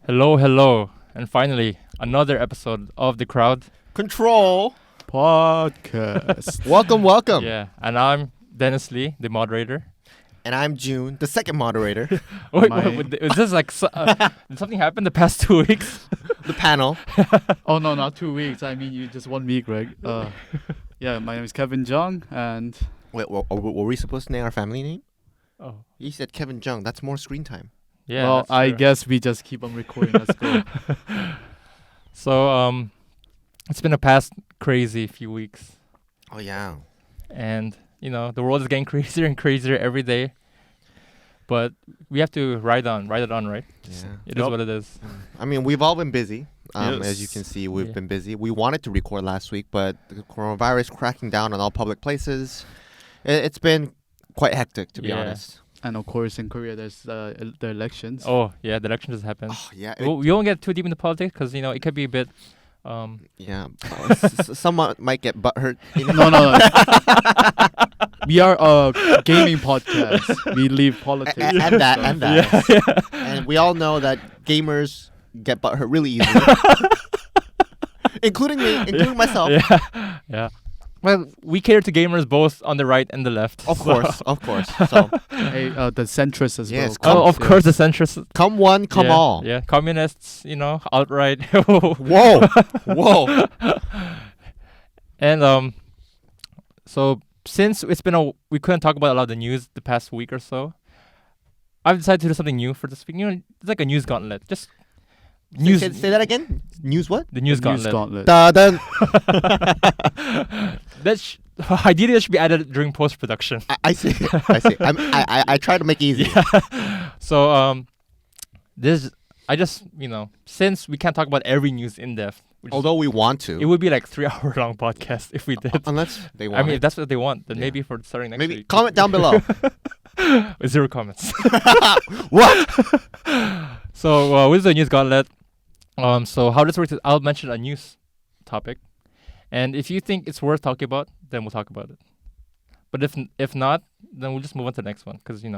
Hello, hello, and finally another episode of The Crowd. Control Podcast. welcome. Yeah, and I'm Dennis Lee, the moderator. And I'm June, the second moderator. Wait, is this like did something happen the past 2 weeks? The panel. Oh no, not 2 weeks. I mean, you just 1 week, right? Yeah, my name is Kevin Jung, and Wait, were we supposed to name our family name? Oh, You said Kevin Jung. That's more screen time. yeah. well, that's I true. guess we just keep on recording. Let's go. So it's been a past crazy few weeks, Oh yeah. and the world is getting crazier and crazier every day. But we have to ride it on, right? Yeah. It is what it is. I mean, we've all been busy. As you Yes. can see, we've Yeah. been busy. We wanted to record last week, but the coronavirus cracking down on all public places. It's been quite hectic, to be Yeah. honest. And of course, in Korea, there's the elections. Oh, yeah, the election just happened. Oh yeah. We won't get too deep into politics because it could be a bit. Yeah. Someone might get butthurt. No. We are a gaming podcast. We leave politics. And that. Yeah. And we all know that gamers get butthurt really easily. including me, including myself. Yeah. Well, we cater to gamers both on the right and the left. Of so- course. So Hey, the centrists as Yes, well. Oh, of course, the centrists. come one, come yeah, all. Yeah, communists, outright. Whoa. And so since it's been we couldn't talk about a lot of the news the past week or so, I've decided to do something new for this week. It's like a news gauntlet. Just news. Say that again. News what? The news News gauntlet. gauntlet. Then Ideally, that should be added during post production. I see. I try to make it easy. So I just since we can't talk about every news in depth, Although we want to. it would be like 3 hour long podcast if we did. Unless they want. I mean, it. if that's what they want, then Yeah. maybe for starting next Maybe week. comment down below. 0 comments. What? So with the news gauntlet, so how this works is I'll mention a news topic, and if you think it's worth talking about, then we'll talk about it. But if not, then we'll just move on to the next one because we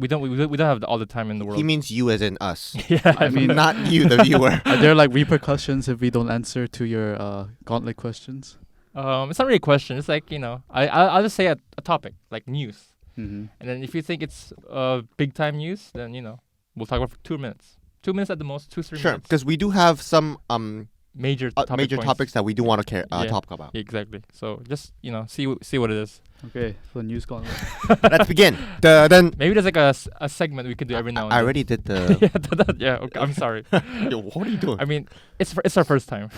don't have all the time in the world. He means you as in us. Yeah, I mean, Not you, the viewer. are there like repercussions if we don't answer to your gauntlet questions? it's not really a question. It's like I'll just say a topic like news, Mm-hmm. and then if you think it's big time news, then we'll talk about it for 2 minutes. 2 minutes at the most, 2-3 Sure, minutes. because we do have some Major major points. topics that we do want to Yeah. talk about. Exactly. So just see what it is. Okay, so news gauntlet. Let's begin. Then Maybe there's like a segment we could do every now and I then. already did the. Yeah. Okay, I'm sorry. Yo, what are you doing? I mean, it's our first time.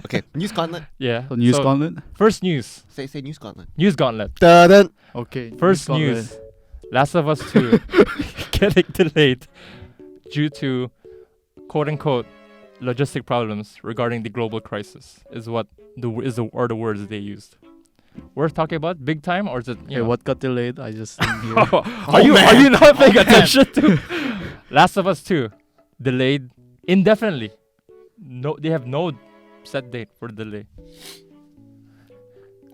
Okay, news gauntlet. Yeah. So news So, gauntlet. First news. Say news gauntlet. News gauntlet. Then Okay. First gauntlet. news. Last of Us 2 getting delayed due to quote unquote logistic problems regarding the global crisis is what the words they used. Worth talking about big time, or is it Okay, what got delayed? I just didn't hear. are you not paying attention to Last of Us 2 delayed indefinitely? No, they have no set date for the delay.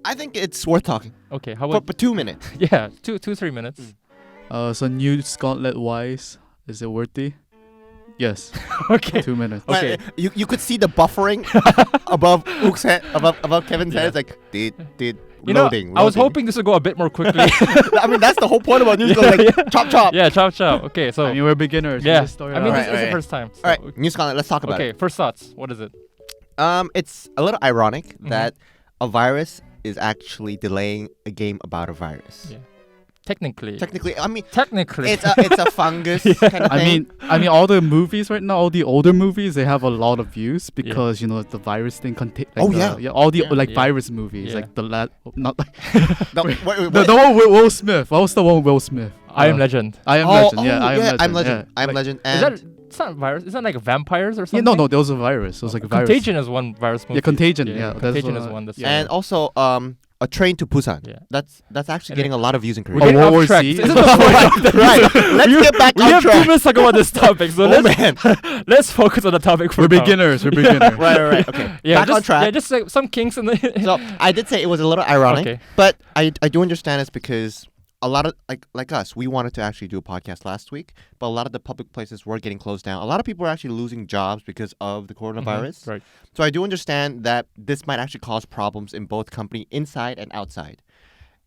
I think it's worth talking Okay, how for, about for 2 minutes. yeah, 3 minutes. So news gauntlet wise, is it worthy? Yes. Okay. 2 minutes. Okay. But, you could see the buffering above Ook's head, above Kevin's head. It's like did loading. I was loading. hoping this would go a bit more quickly. I mean, that's the whole point about news. Like, chop. Yeah, chop. Okay, so I mean, we're beginners. yeah, We just started I mean out. this Alright, is the alright. first time. So, All right, news gauntlet. Let's talk about okay, first thoughts. What is it? it. It's a little ironic Mhm. that a virus is actually delaying a game about a virus. Yeah. Technically, Technically, I mean, technically, it's a fungus kind of I thing. mean, all the movies right now, all the older movies, they have a lot of views because the virus thing contain. Like Oh, yeah, all the Yeah. like Yeah. virus movies, Yeah. like not like No, wait, the one with Will Smith. What was the one with Will Smith? I Am Legend. I Am Oh, Legend. oh, Yeah, I Am Legend. I'm Legend. Yeah. I'm Like- Legend. Is And that? It's not virus. Is that like vampires or Yeah, something? no, there was a virus. It was like a virus. Contagion is one virus movie. Yeah, Contagion. Yeah, that's Contagion what is I- one. That's yeah. and also A Train to Busan. Yeah. That's actually And getting a lot of views in We're Korea. getting World off War track. Z. This is the point of the Right. news. Let's get back We on have 2 track. minutes to talk about this topic, so Oh man. let's focus on the topic for We're now. beginners. We're beginners. right. Okay. Yeah, Back just, on track. Yeah, just like some kinks in the. So I did say it was a little ironic, Okay. but I do understand it's because a lot of like us, we wanted to actually do a podcast last week, but a lot of the public places were getting closed down. A lot of people are actually losing jobs because of the coronavirus. Right. So I do understand that this might actually cause problems in both company inside and outside.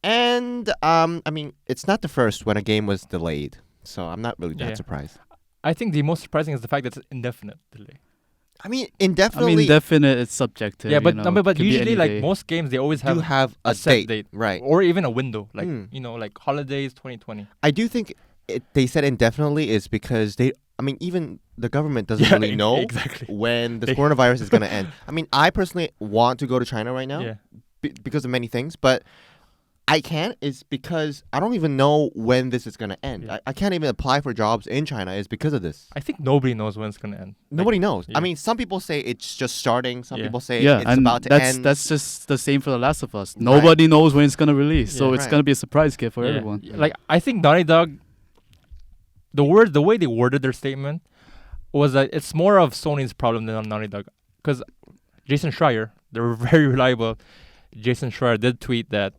And I mean, it's not the first when a game was delayed, so I'm not really that Yeah. surprised. I think the most surprising is the fact that it's indefinite delay. I mean, I indefinitely. mean, definite. It's subjective. Yeah, but you know, but could be usually any like day. most games, they always you have have a a set date, date, right? or even a window, like Mm. like holidays 2020. I do think they said indefinitely is because they. I mean, even the government doesn't Yeah, really know exactly. when the They- coronavirus is going to end. I mean, I personally want to go to China right now Yeah, because of many things, but I can't. Is because I don't even know when this is going to end. Yeah. I can't even apply for jobs in China. Is because of this. I think nobody knows when it's gonna end. Nobody knows. yeah. I mean, some people say it's just starting. Some Yeah. people say yeah, it's and about to that's end. that's just the same for The Last of Us. Nobody knows when it's gonna release, so Yeah. it's Right. gonna be a surprise gift for Yeah. everyone. Like I think Naughty Dog, the way they worded their statement was that it's more of Sony's problem than on Naughty Dog, because Jason Schreier, they're very reliable. Jason Schreier did tweet that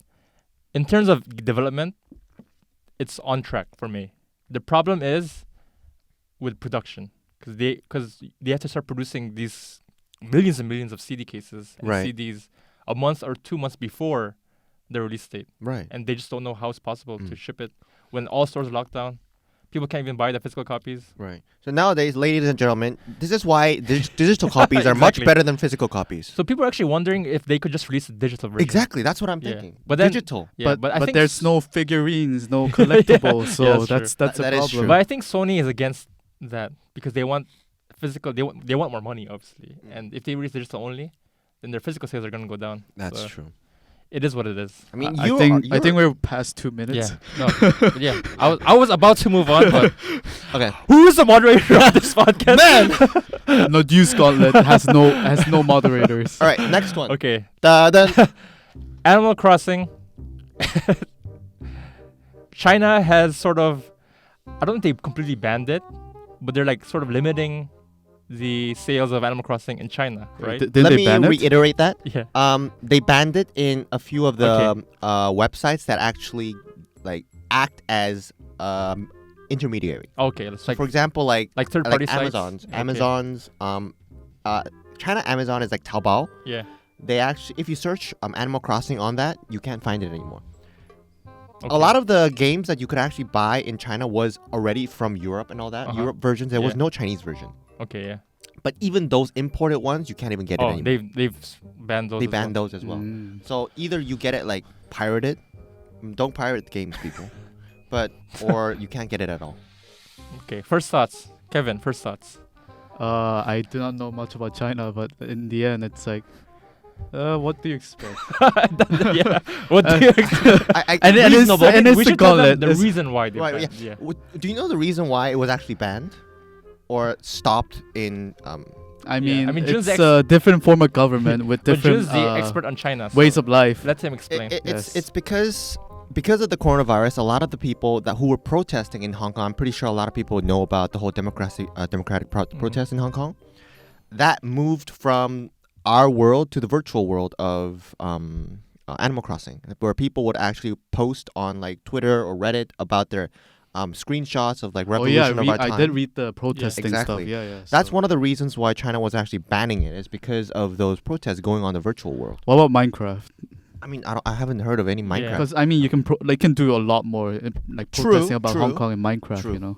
in terms of development, it's on track for me. The problem is with production, because they have to start producing these millions and millions of CD cases and Right. CDs a month or 2 months before the release date, right. and they just don't know how it's possible to Mm. ship it when all stores are locked down. People can't even buy the physical copies. Right. So nowadays, ladies and gentlemen, this is why digital copies are much Exactly. better than physical copies. So people are actually wondering if they could just release a digital version. Exactly. That's what I'm Yeah. thinking. But then- digital. Yeah, but I think there's no figurines, no collectibles, so Yeah, that's that's true. that's That a is problem. true. But I think Sony is against that because they want physical. They want more money, obviously. And if they release digital only, then their physical sales are gonna go down. That's So true. It is what it is. I mean, I think we're past 2 minutes. Yeah. No. But yeah. I was about to move on, but okay. who is the moderator of this podcast? Man. No, use Gauntlet has no moderators. All right. Next one. Okay. Dun. Animal Crossing. China has sort of, I don't think they completely banned it, but they're like sort of limiting the sales of Animal Crossing in China, right? Didn't Let they me ban it? reiterate that. Yeah. They banned it in a few of the Okay. websites that actually like act as intermediary. Okay. It's like For example, like third party sites. Amazon's. Okay. Amazon's. China Amazon is like Taobao. Yeah. They actually, if you search Animal Crossing on that, you can't find it anymore. Okay. A lot of the games that you could actually buy in China was already from Europe and all that. Uh-huh. Europe versions. There was Yeah. no Chinese version. Okay. Yeah. But even those imported ones, you can't even get it Oh, anymore. they've banned those. They as banned well. those as well. Mm. So either you get it like pirated. Don't pirate games, people. Or you can't get it at all. Okay. First thoughts, Kevin. First thoughts. I do not know much about China, but in the end, it's like, what do you expect? Yeah. What do you expect? And it is- reasonable. and it's We the should tell them Gauntlet. the It's- reason why they Right, banned. Yeah. Do you know the reason why it was actually banned or stopped in? I mean, I mean, Jun's it's a different form of government with But different Jun's the expert on China. So ways of life. Let him explain. Yes. It's because of the coronavirus. A lot of the people who were protesting in Hong Kong, I'm pretty sure a lot of people know about the whole democratic protest in Hong Kong. That moved from our world to the virtual world of Animal Crossing, where people would actually post on like Twitter or Reddit about their screenshots of like Oh revolution yeah, of our time. I did read the protesting exactly. stuff. Yeah. That's so- one of the reasons why China was actually banning it, is because of those protests going on the virtual world. What about Minecraft? I mean, I haven't heard of any Minecraft. Yeah. Because I mean, you can can do a lot more, like True, protesting about true, Hong Kong and Minecraft. true. You know.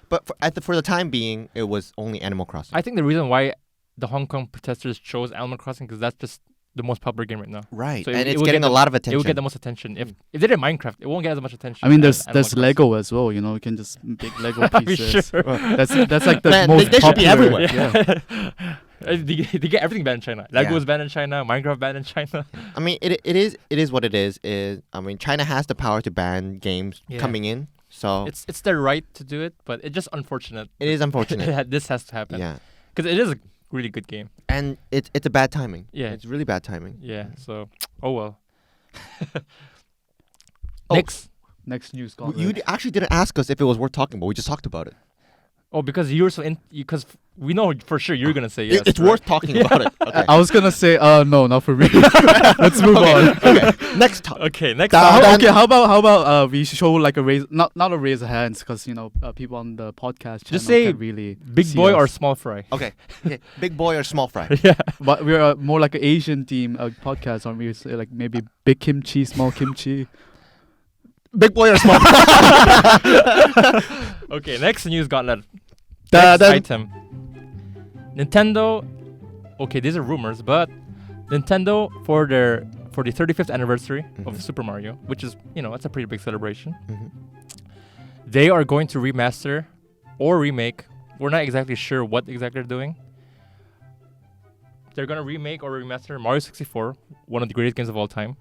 But for the time being, it was only Animal Crossing. I think the reason why the Hong Kong protesters chose Animal Crossing because that's just the most popular game right now. Right, So and it it's will getting get a the- lot of It attention. will get the most attention. If they did Minecraft, it won't get as much attention. I mean, as there's Animal Lego as well. You know, you can just make Lego Crossing. pieces. Sure. That's like the Man, most they should be popular. everywhere. Yeah. They get everything banned in China. Lego Yeah. is banned in China. Minecraft banned in China. I mean, it is what it is. I mean, China has the power to ban games Yeah. coming in, so It's their right to do it, but it's just unfortunate. it is unfortunate. This has to happen. Yeah, Because it is a really good game. and it's a bad timing. Yeah. It's really bad timing. Yeah. So, oh well. Oh. Next. Next news. You actually didn't ask us if it was worth talking about. We just talked about it. Oh, because you're so because we know for sure you're gonna say yes. It's right? worth talking about it. Okay. I was gonna say, no, not for me. Let's move on. Okay. Next topic. Okay, next. Da- time. da- How about we show like a raise, not a raise of hands, because people on the podcast Just channel say can't really Big see boy or us. small fry. Okay. Big boy or small fry? Yeah. But we're more like an Asian team podcast, aren't we? Say like maybe big kimchi, small kimchi. Big boy or small fry? Okay, next news Gauntlet. Da- Next da- item. Nintendo. Okay, these are rumors, but Nintendo for the 35th anniversary of Mhm. Super Mario, which is it's a pretty big celebration. Mhm. They are going to remaster or remake. We're not exactly sure what exactly they're doing. They're gonna remake or remaster Mario 64, one of the greatest games of all time.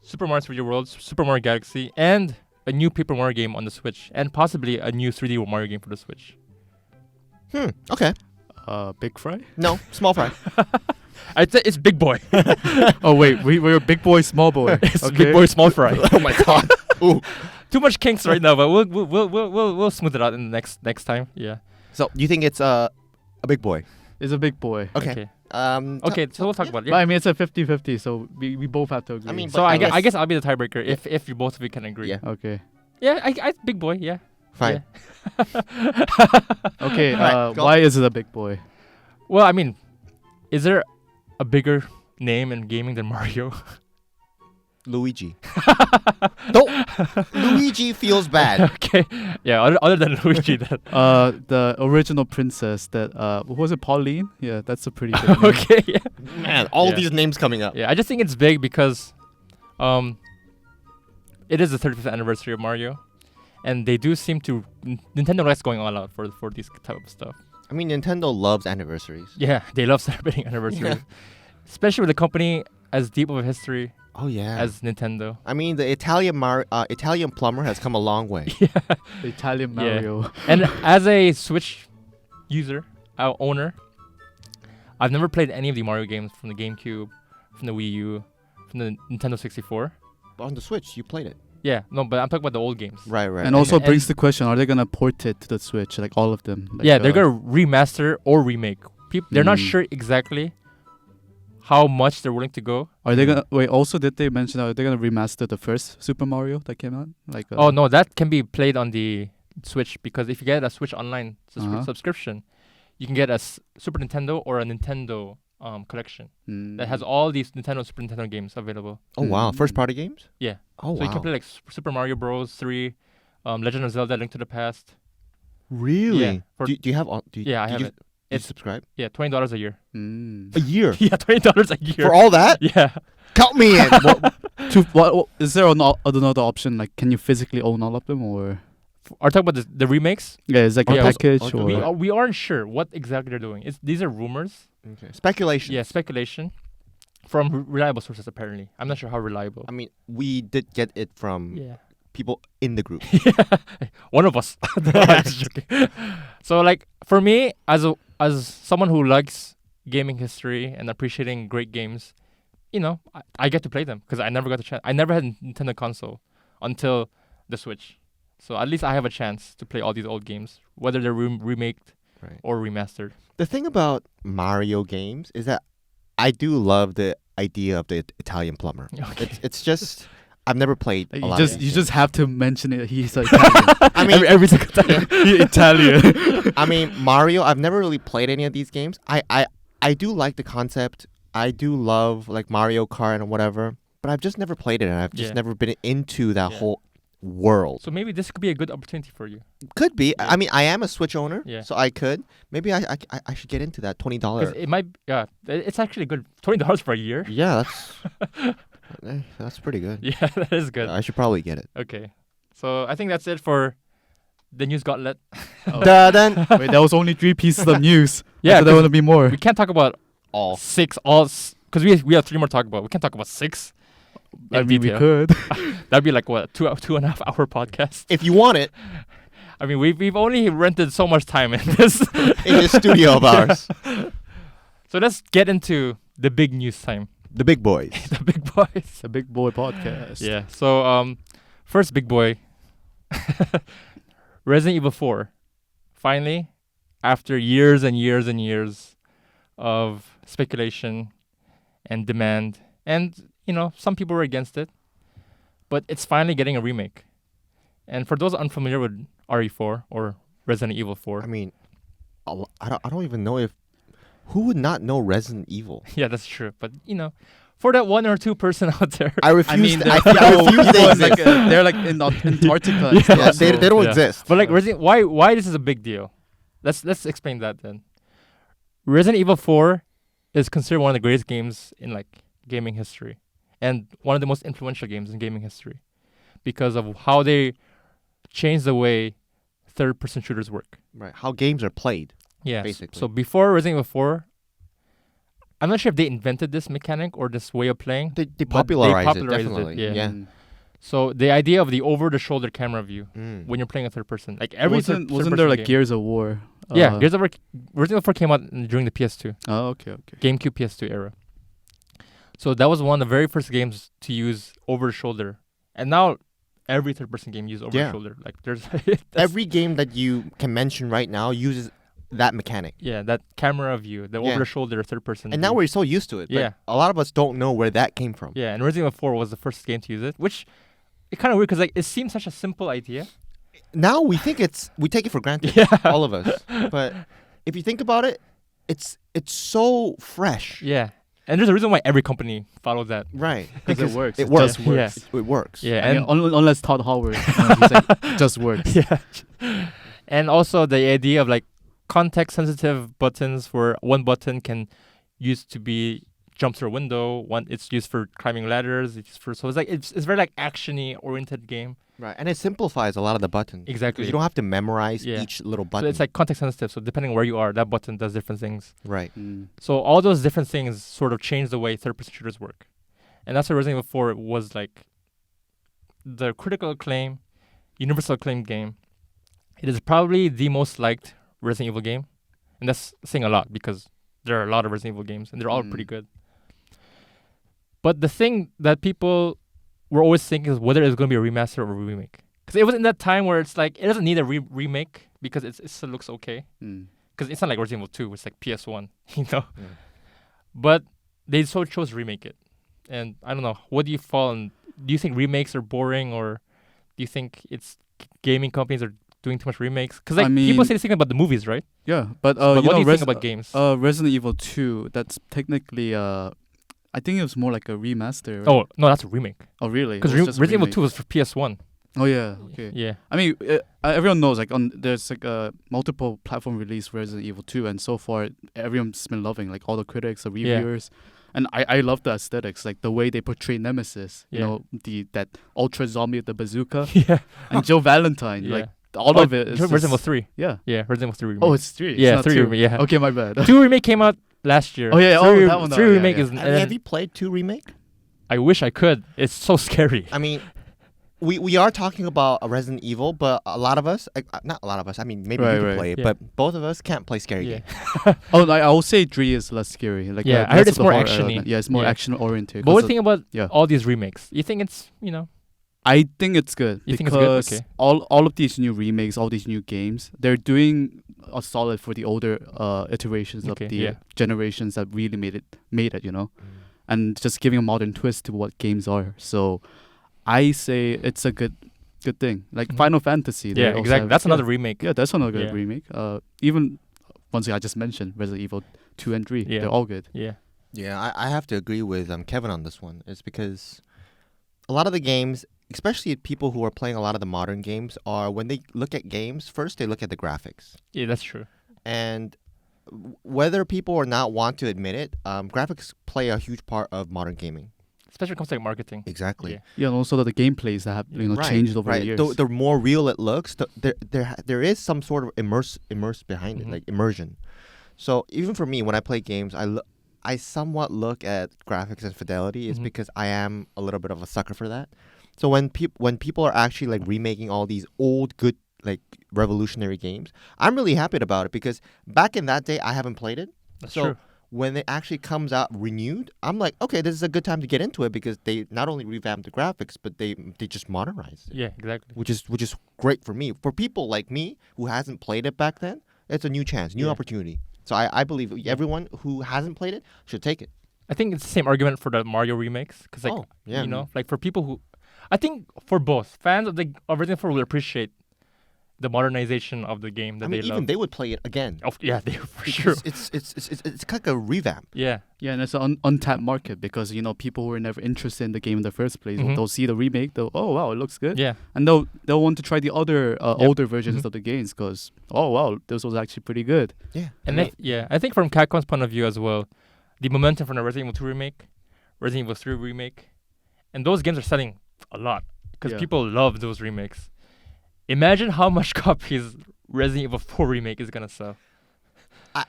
Super Mario 3D World, Super Mario Galaxy, and a new Paper Mario game on the Switch, and possibly a new 3D Mario game for the Switch. Okay. Big fry. No, small fry. I'd say it's Big Boy. Oh wait, we're big boy, small boy. It's Okay. Big Boy, Small Fry. Oh my god. Ooh. Too much kinks right now, but we'll smooth it out in the next time. Yeah. So you think it's a big boy? It's a big boy. Okay. Okay, so we'll talk about it. But Yeah. I mean, it's a 50-50, so we both have to agree. I mean, So but I I guess, guess- I'll be the tiebreaker if you both of you can agree. Yeah. okay. Yeah, I Big Boy. Yeah. Fine. Okay. Alright, go. Why is it a big boy? Well, I mean, is there a bigger name in gaming than Mario? Luigi. Don't. Luigi feels bad. Okay. Yeah. Other than Luigi, then. The original princess that what was it, Pauline? Yeah, that's a pretty good name. Okay. Yeah. Man, all Yeah. these names coming up. Yeah. I just think it's big because, it is the 35th anniversary of Mario, and they do seem to Nintendo likes going all out for these type of stuff. I mean, Nintendo loves anniversaries. Yeah, they love celebrating anniversaries, especially with a company as deep of a history Oh yeah. as Nintendo. I mean, the Italian plumber has come a long way. The Italian Yeah. Mario. And as a Switch user, owner, I've never played any of the Mario games from the GameCube, from the Wii U, from the Nintendo 64. On the Switch, you played it. Yeah, no, but I'm talking about the old games. Right. And also and- brings the question: are they gonna port it to the Switch, like all of them? Like, Yeah, they're gonna remaster or remake. They're not Mm. sure exactly how much they're willing to go. Are they gonna wait? Also, did they mention are they gonna remaster the first Super Mario that came out? Like Oh no, that can be played on the Switch because if you get a Switch Online Uh-huh. subscription, you can get a Super Nintendo or a Nintendo collection that has all these Nintendo Super Nintendo games available. Oh wow, Mm. first party games. Yeah. Oh So wow. you can play like Super Mario Bros. 3, Legend of Zelda: Link to the Past. Really? Yeah, for- Do you have? Do you, Yeah, I did have you, it. Did you It's- subscribe Yeah, $20 a year. a year Yeah, $20 a year. for all that? Yeah. Count me in. what is there another option? Like, can you physically own all of them, or Are talking about the remakes? yeah, is like Yeah, a also- package okay, or? We aren't sure what exactly they're doing. These are rumors. Okay. Speculation. Yeah, speculation from reliable sources apparently. I'm not sure how reliable. I mean, we did get it from Yeah. people in the group. One of us. No, I'm just joking. So like for me as someone who likes gaming history and appreciating great games, I get to play them because I never got the chance. I never had a Nintendo console until the Switch. So at least I have a chance to play all these old games, whether they're remaked Right. or remastered. The thing about Mario games is that I do love the idea of the Italian plumber. Okay. It's just I've never played a You lot just of you these just have to mention it. He's Italian. I mean, every single time. Italian. I mean, Mario, I've never really played any of these games. I do like the concept. I do love like Mario Kart and whatever, but I've just never played it and I've just Yeah. never been into that Yeah. whole world. So maybe this could be a good opportunity for you. Could be. Yeah. I mean, I am a Switch owner, Yeah. so I could. Maybe I should get into that $20. Because it might, yeah, it's actually good. $20 for a year. Yeah, that's pretty good. Yeah, that is good. I should probably get it. Okay, so I think that's it for the news Gauntlet. Dun. Wait, that was only 3 pieces of news. Yeah, there want to be more. we can't talk about All. six because we have 3 more to talk about. We can't talk about 6. I in mean, we detail. could. That'd be like what 2.5 hour podcast. If you want it I mean, we've only rented so much time in this. in this studio of ours, So let's get into the big news time. the big boys. The big boys. It's a big boy podcast. Yeah. So first big boy, Resident Evil 4 finally, after years and years and years of speculation and demand, and some people were against it, but it's finally getting a remake. And for those unfamiliar with RE4 or Resident Evil 4, I mean, I don't even know if who would not know Resident Evil. yeah, that's true. But for that 1 or 2 person out there, I refuse. I mean, I they're refuse they exist. they're like in Antarctica. And Yeah, stuff, Yeah, so- they don't Yeah. exist. but like why this is a big deal? Let's explain that then. Resident Evil 4 is considered one of the greatest games in like gaming history, and one of the most influential games in gaming history, because of how they changed the way third-person shooters work. Right. How games are played. Yeah. Basically. So before Resident Evil 4, I'm not sure if they invented this mechanic or this way of playing. They but popularized it, definitely. yeah. Mm. So the idea of the over-the-shoulder camera view Mm. when you're playing a third person, like every wasn't third-person there like game. Gears of War? Yeah, Gears of War. Resident Evil 4 came out during the PS2, Oh, okay. GameCube PS2 era. So that was one of the very first games to use over the shoulder, and now every third-person game uses over the Yeah. shoulder. Like there's Every game that you can mention right now uses that mechanic. that camera view, the Yeah. over the shoulder third-person. And now view. we're so used to it. But Yeah. a lot of us don't know where that came from. and Resident Evil 4 was the first game to use it, which it's kind of weird because like it seems such a simple idea. Now we think we take it for granted, Yeah. all of us. But if you think about it, it's so fresh. Yeah, and there's a reason why every company follows that. Right. Because it works. It It works. just works. It works. Yeah, I mean, and unless Todd Howard, he's like, just works. yeah, and also the idea of like context-sensitive buttons, where one button can used to be jump through a window, one it's used for climbing ladders. So it's like it's very like actiony oriented game. Right. And it simplifies a lot of the buttons. Exactly. 'Cause you don't have to memorize Yeah. each little So button. it's like context-sensitive. So depending where you are, that button does different things. right. Mm. So all those different things sort of change the way third-person shooters work, and that's why Resident Evil 4 was like the critical acclaim, universal acclaim game. It is probably the most liked Resident Evil game, and that's saying a lot because there are a lot of Resident Evil games and they're all pretty good. But the thing that people were always thinking is whether it's going to be a remaster or a remake, because it was in that time where it's like it doesn't need a remake because it still looks okay. Mm. Because it's not like Resident Evil 2, it's like PS1, you know. Yeah. But they so chose to remake it, and I don't know. What do you fall on? Do you think remakes are boring, or do you think it's gaming companies are doing too much remakes? Because like I mean- people say the same about the movies, right? Yeah, but But you what do know, you think about games? Resident Evil 2, that's technically I think it was more like a remaster. Right? Oh no, that's a remake. Oh really? Because It was just a Resident Evil remake. 2 was for PS1. Oh yeah, okay. Yeah. I mean, everyone knows like there's like a multiple platform release Resident Evil 2, and so far everyone's been loving, like all the critics, the Yeah. reviewers, and I love the aesthetics, like the way they portray Nemesis. Yeah. You know, that ultra zombie with the bazooka, Yeah. and Joe Valentine, Yeah. like all of it is Resident Evil just- 3. Yeah. Yeah, Resident Evil 3 remake. Oh, it's 3. Yeah, it's not 3 2. remake, yeah. Okay, my bad. 2 remake came out last year. Oh, yeah, 3, that one, 3 yeah, remake yeah. is. Have you played 2 Remake? I wish I could. It's so scary. I mean, we are talking about a Resident Evil, but a lot of us, not a lot of us, I mean, maybe Right, you can right. play it, Yeah. but both of us can't play scary Yeah. games. Oh, I will say 3 is less scary. Like Yeah, I heard less it's of the more horror action-y. element. Yeah, it's more Yeah. action oriented. But what do you think about yeah. all these remakes? You think it's I think it's good. You think it's good? because Okay. all of these new remakes, all these new games, they're doing a solid for the older iterations Okay, of the yeah. generations that really made it, you know, and just giving a modern twist to what games are. So I say it's a good thing. Like Mhm. Final Fantasy. they Yeah, also exactly. have- That's yeah. another remake. Yeah, that's another good Yeah. remake. Even once I just mentioned Resident Evil 2 and 3, Yeah. they're all good. Yeah. Yeah, I have to agree with Kevin on this one. It's because a lot of the games, especially people who are playing a lot of the modern games, are when they look at games, first they look at the graphics. Yeah, that's true. And whether people or not want to admit it, graphics play a huge part of modern gaming. Especially when it comes to like marketing. Exactly. Yeah. Yeah, and also the gameplays that have changed over the years. The more real it looks, there is some sort of immerse behind it, Mhm. like immersion. So even for me, when I play games, I somewhat look at graphics and fidelity. It's Mhm. because I am a little bit of a sucker for that. So when people are actually like remaking all these old good like revolutionary games, I'm really happy about it because back in that day I haven't played it. That's So true. when it actually comes out renewed, I'm like, okay, this is a good time to get into it because they not only revamped the graphics, but they just modernized it, Yeah, exactly. which is great for me. For people like me who hasn't played it back then, it's a new chance, new Yeah. opportunity. So I believe everyone who hasn't played it should take it. I think it's the same argument for the Mario remakes, because like Oh, yeah. you know, like for people who, I think for both fans of the Resident 4 will appreciate the modernization of the game that I mean, they even love. they would play it again. Oh, yeah, they for Because sure. It's like a revamp. Yeah, Yeah, and it's an untapped market because people who were never interested in the game in the first place, Mhm. they'll see the remake, they'll wow, it looks good, yeah, and they'll want to try the other older versions Mhm. of the games because wow, this was actually pretty good. Yeah. and I think from Capcom's point of view as well, the momentum from the Resident Evil 2 remake, Resident Evil 3 remake, and those games are selling a lot because Yeah. people love those remakes. Imagine how much copies Resident Evil 4 remake is gonna sell.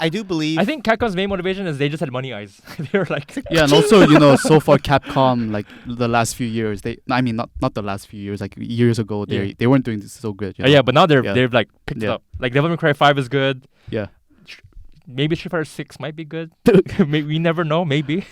I do believe. I think Capcom's main motivation is they just had money eyes. They were like, Yeah, and also so far Capcom like the last few years not the last few years, like years ago Yeah. they weren't doing this so good. yeah, but now Yeah. they've like picked it Yeah. up. Like Devil May Cry 5 is good. Yeah. Maybe Street Fighter 6 might be good. Maybe, we never know. Maybe.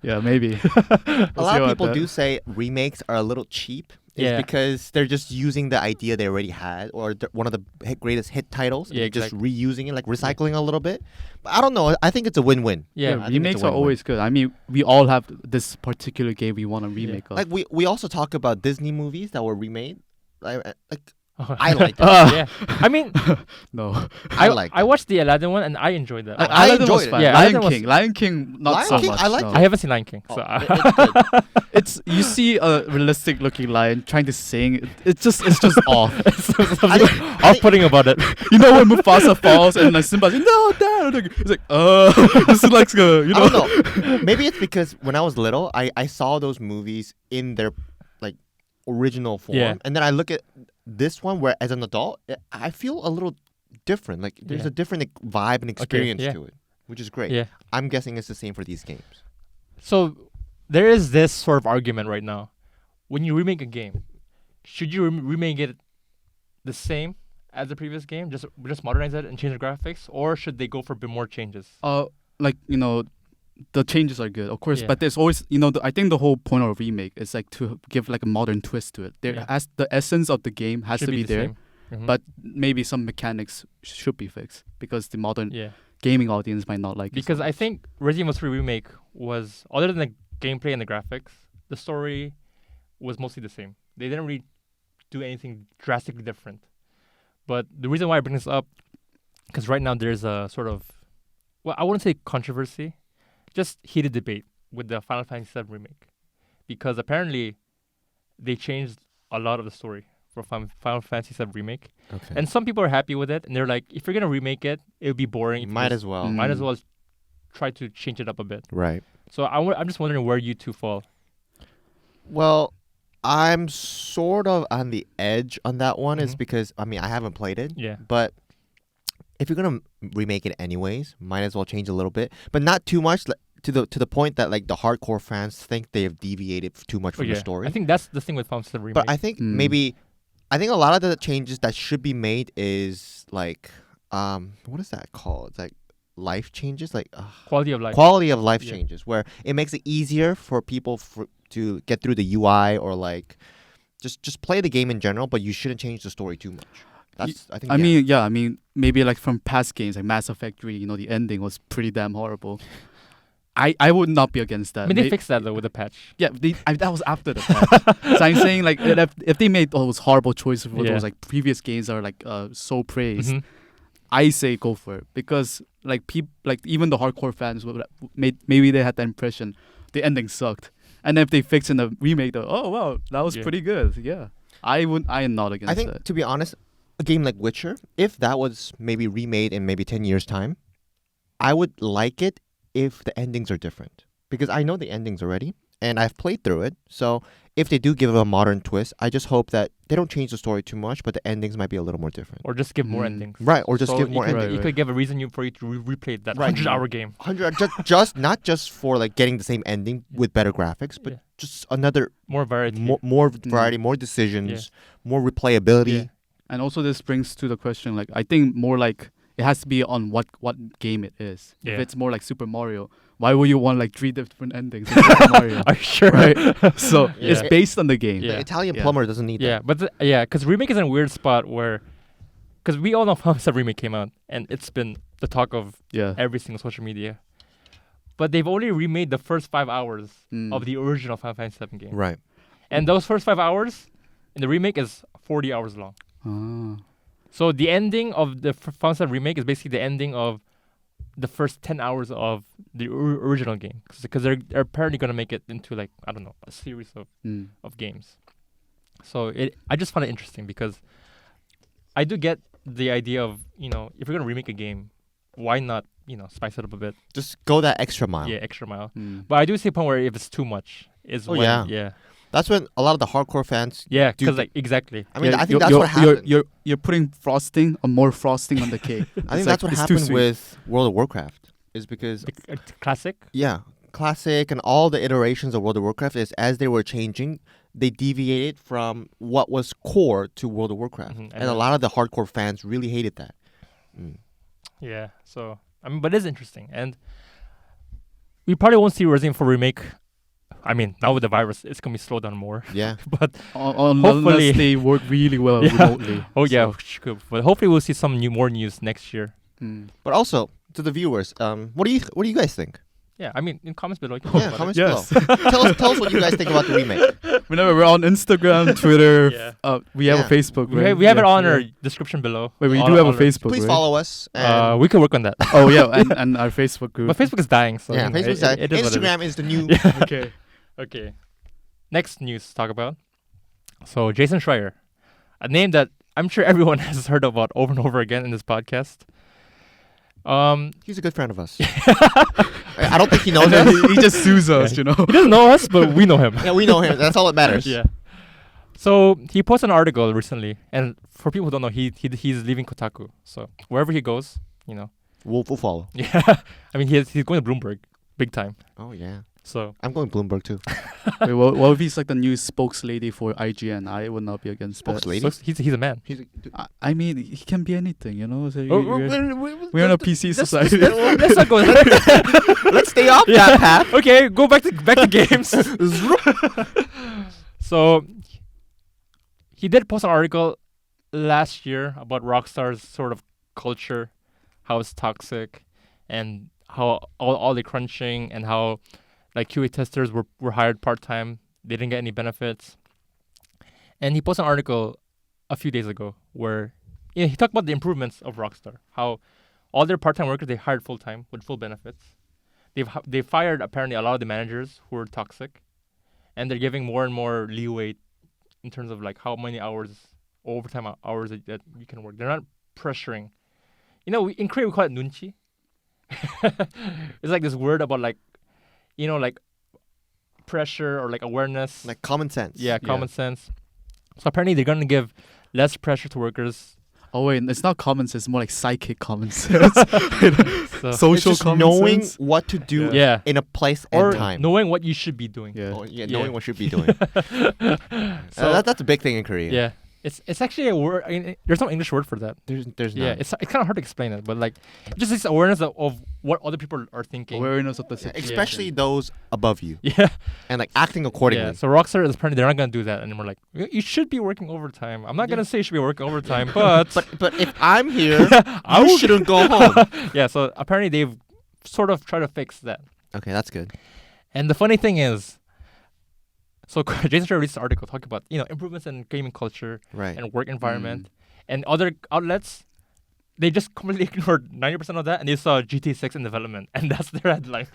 Yeah, maybe. a lot of people do say remakes are a little cheap. Is Yeah. because they're just using the idea they already had or one of the greatest hit titles. Yeah, and just reusing it, like recycling a little bit. But I don't know. I think it's a win-win. Yeah. I think it's a remakes are win-win. always good. I mean, we all have this particular game we want to remake of. Like we also talk about Disney movies that were remade. Like Oh. I like that. Yeah. I mean, No, I like. I watched the Aladdin one and I enjoyed that. I Aladdin was enjoyed it. fine. Yeah, Lion Aladdin was- King, Lion King, not Lion so King, much. I liked no. it. I haven't seen Lion King, so it's good. It's you see a realistic looking lion trying to sing. It's just off. off-putting about it. You know when Mufasa falls and like Simba's like, no, Dad. It's like, this is like I don't know. Maybe it's because when I was little, I saw those movies in their like original form, Yeah. and then I look at this one where, as an adult, I feel a little different. Like there's Yeah. a different vibe and experience yeah. to it, which is great. Yeah. I'm guessing it's the same for these games. So there is this sort of argument right now. When you remake a game, should you remake it the same as the previous game, just modernize it and change the graphics, or should they go for a bit more changes? Like the changes are good, of course, Yeah. but there's always I think the whole point of a remake is like to give like a modern twist to it. There Yeah. as the essence of the game has Should to be the there, same. Mhm. but maybe some mechanics should be fixed because the modern yeah, gaming audience might not like it so because I much. think Resident Evil 3 remake was, other than the gameplay and the graphics, the story was mostly the same. They didn't really do anything drastically different. But the reason why I bring this up, because right now there's a sort of, well, I wouldn't say controversy, just heated debate with the Final Fantasy VII remake, because apparently they changed a lot of the story for Final Fantasy VII remake, Okay. and some people are happy with it, and they're like, if you're gonna remake it, it would be boring. if you might just- as well. Mm. might as well try to change it up a bit. Right. So I'm just wondering where you two fall. Well, I'm sort of on the edge on that one. Is Mhm. because I mean I haven't played it. Yeah. But if you're gonna remake it anyways, might as well change a little bit, but not too much. To the point that like the hardcore fans think they have deviated too much from the story. I think that's the thing with Final Fantasy VII remake. But I think I think a lot of the changes that should be made is like what is that called? It's like life changes, like quality of life. quality of life Yeah. changes, where it makes it easier for people to get through the UI or like just play the game in general. But you shouldn't change the story too much. That's I think. I mean, maybe like from past games like Mass Effect 3, the ending was pretty damn horrible. I would not be against that. I mean, they fixed that though with the patch. Yeah, that was after the patch. So I'm saying like if they made those horrible choices for Yeah. those like previous games that are like so praised, Mhm. I say go for it because like even the hardcore fans maybe they had the impression the ending sucked, and if they fix in the remake, oh wow, that was Yeah. pretty good. Yeah, I am not against I think that. to be honest, a game like Witcher, if that was maybe remade in maybe 10 years time, I would like it if the endings are different, because I know the endings already and I've played through it. So if they do give it a modern twist, I just hope that they don't change the story too much, but the endings might be a little more different. Or just give more Mm. endings. Right, or just So give you more could, endings. You could give a reason for you to replay that Right. 100-hour game. 100 just not just for like getting the same ending with better graphics, but Yeah. just another More variety. more variety, more decisions, more replayability. Yeah. And also this brings to the question like I think more like it has to be on what game it is. Yeah. If it's more like Super Mario, why would you want like 3 different endings in Super Mario? Are you sure? Right. So Yeah. it's based on the game. Yeah. The Italian Yeah. plumber doesn't need Yeah, that. but because Remake is in a weird spot where, because we all know Final Fantasy Remake came out and it's been the talk of Yeah. every single social media, but they've only remade the first 5 hours Mm. of the original Final Fantasy 7 game, Right. and those first 5 hours in the remake is 40 hours long. Ah. So the ending of the Final Fantasy Remake is basically the ending of the first 10 hours of the original game, because they're apparently gonna make it into like, I don't know, a series of games. So I just found it interesting because I do get the idea of, if you're gonna remake a game, why not, spice it up a bit? Just go that extra mile. Yeah, extra mile. Mm. But I do see a point where if it's too much, is Oh, when, yeah. yeah, That's when a lot of the hardcore fans. yeah, Do because the- like exactly. I mean, Yeah, I think you're- that's you're- what happened. You're putting frosting or more frosting on the cake. I think that's what happened with World of Warcraft. Is because Classic. yeah, classic and all the iterations of World of Warcraft is as they were changing, they deviated from what was core to World of Warcraft, Mhm, and a lot of the hardcore fans really hated that. Mm. Yeah. So but it's interesting, and we probably won't see Resident Evil Remake. I mean, now with the virus, it's gonna be slowed down more. Yeah, But Unless they work really well Yeah. remotely. oh yeah, So, good. But hopefully we'll see some more news next year. but also to the viewers, what do you guys think? Yeah, I mean, in comments below. You can Yeah, talk about comments Yes. below. tell us what you guys think about the remake. Whenever we're on Instagram, Twitter, Yeah. we have Yeah. a Facebook. it. Right? We have it Yeah. on Yeah. our description below. Wait, we All- do have a all our- Facebook. Please right? follow us. And We can work on that. Oh yeah, and our Facebook group. But Facebook is dying, so yeah, Facebook Facebook's it is what it is. Instagram is the new. Okay. Okay. Next news to talk about. So Jason Schreier, a name that I'm sure everyone has heard about over and over again in this podcast. He's a good friend of us. I don't think he knows And then us. he just sues us, you know. He doesn't know us, but we know him. Yeah, we know him. That's all that matters. Yeah. So he posted an article recently, and for people who don't know, he's leaving Kotaku. So wherever he goes, We'll follow. yeah. I mean, he's going to Bloomberg, big time. Oh yeah, So I'm going Bloomberg too. Wait, what if he's like the new spokeslady for IGN? I would not be against that. Spokeslady? so he's a man. He's I mean, he can be anything, you know. So Oh, we're in a PC society. Let's not go. Let's stay off Yeah. that path. Okay, go back to games. So he did post an article last year about Rockstar's sort of culture, how it's toxic, and how all the crunching, and how like QA testers were hired part-time. They didn't get any benefits. And he posted an article a few days ago where he talked about the improvements of Rockstar, how all their part-time workers they hired full-time with full benefits. They've fired apparently a lot of the managers who were toxic, and they're giving more and more leeway in terms of like how many overtime hours that you can work. They're not pressuring. In Korea we call it nunchi. It's like this word about like pressure or like awareness. Like common sense. Yeah, common sense. So apparently they're gonna give less pressure to workers. Oh wait, it's not common sense. It's more like psychic common sense. So It's Social just common knowing sense. what to do yeah, in a place or and time. knowing what you should be doing. Yeah. Oh, yeah, Yeah. knowing what should be doing. So That's a big thing in Korea. yeah, it's actually a word. I mean, there's no English word for that. There's Yeah, none. it's kind of hard to explain it, but like just this awareness of what other people are thinking. Awareness of the Yeah, situation. especially those above you Yeah, and like acting accordingly. yeah. So Rockstar is apparently they're not gonna do that anymore. Like you should be working overtime. I'm not gonna say you should be working overtime, but But if I'm here, I you will- shouldn't go home. yeah. So apparently they've sort of tried to fix that. Okay, that's good. And the funny thing is, so Jason Schreier released an article talking about improvements in gaming culture Right. and work environment, and other outlets. They just completely ignored 90% of that, and they saw GTA 6 in development, and that's their headline.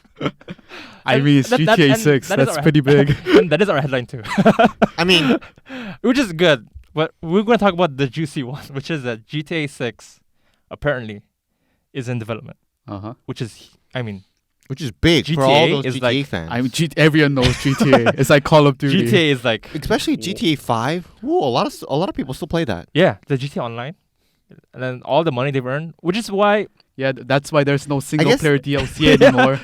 I And mean, it's that- GTA and 6. that is That's our pretty big. and that is our headline too, I mean, which is good. But we're going to talk about the juicy one, which is that GTA 6 apparently is in development, which is, I mean, which is big for GTA all those is GTA like- fans. I mean, everyone knows GTA. It's like Call of Duty. GTA is like, Especially GTA 5. Ooh, a lot of people still play that. yeah, the GTA Online, and then all the money they've earned, which is why Yeah, that's why there's no single guess- player DLC anymore.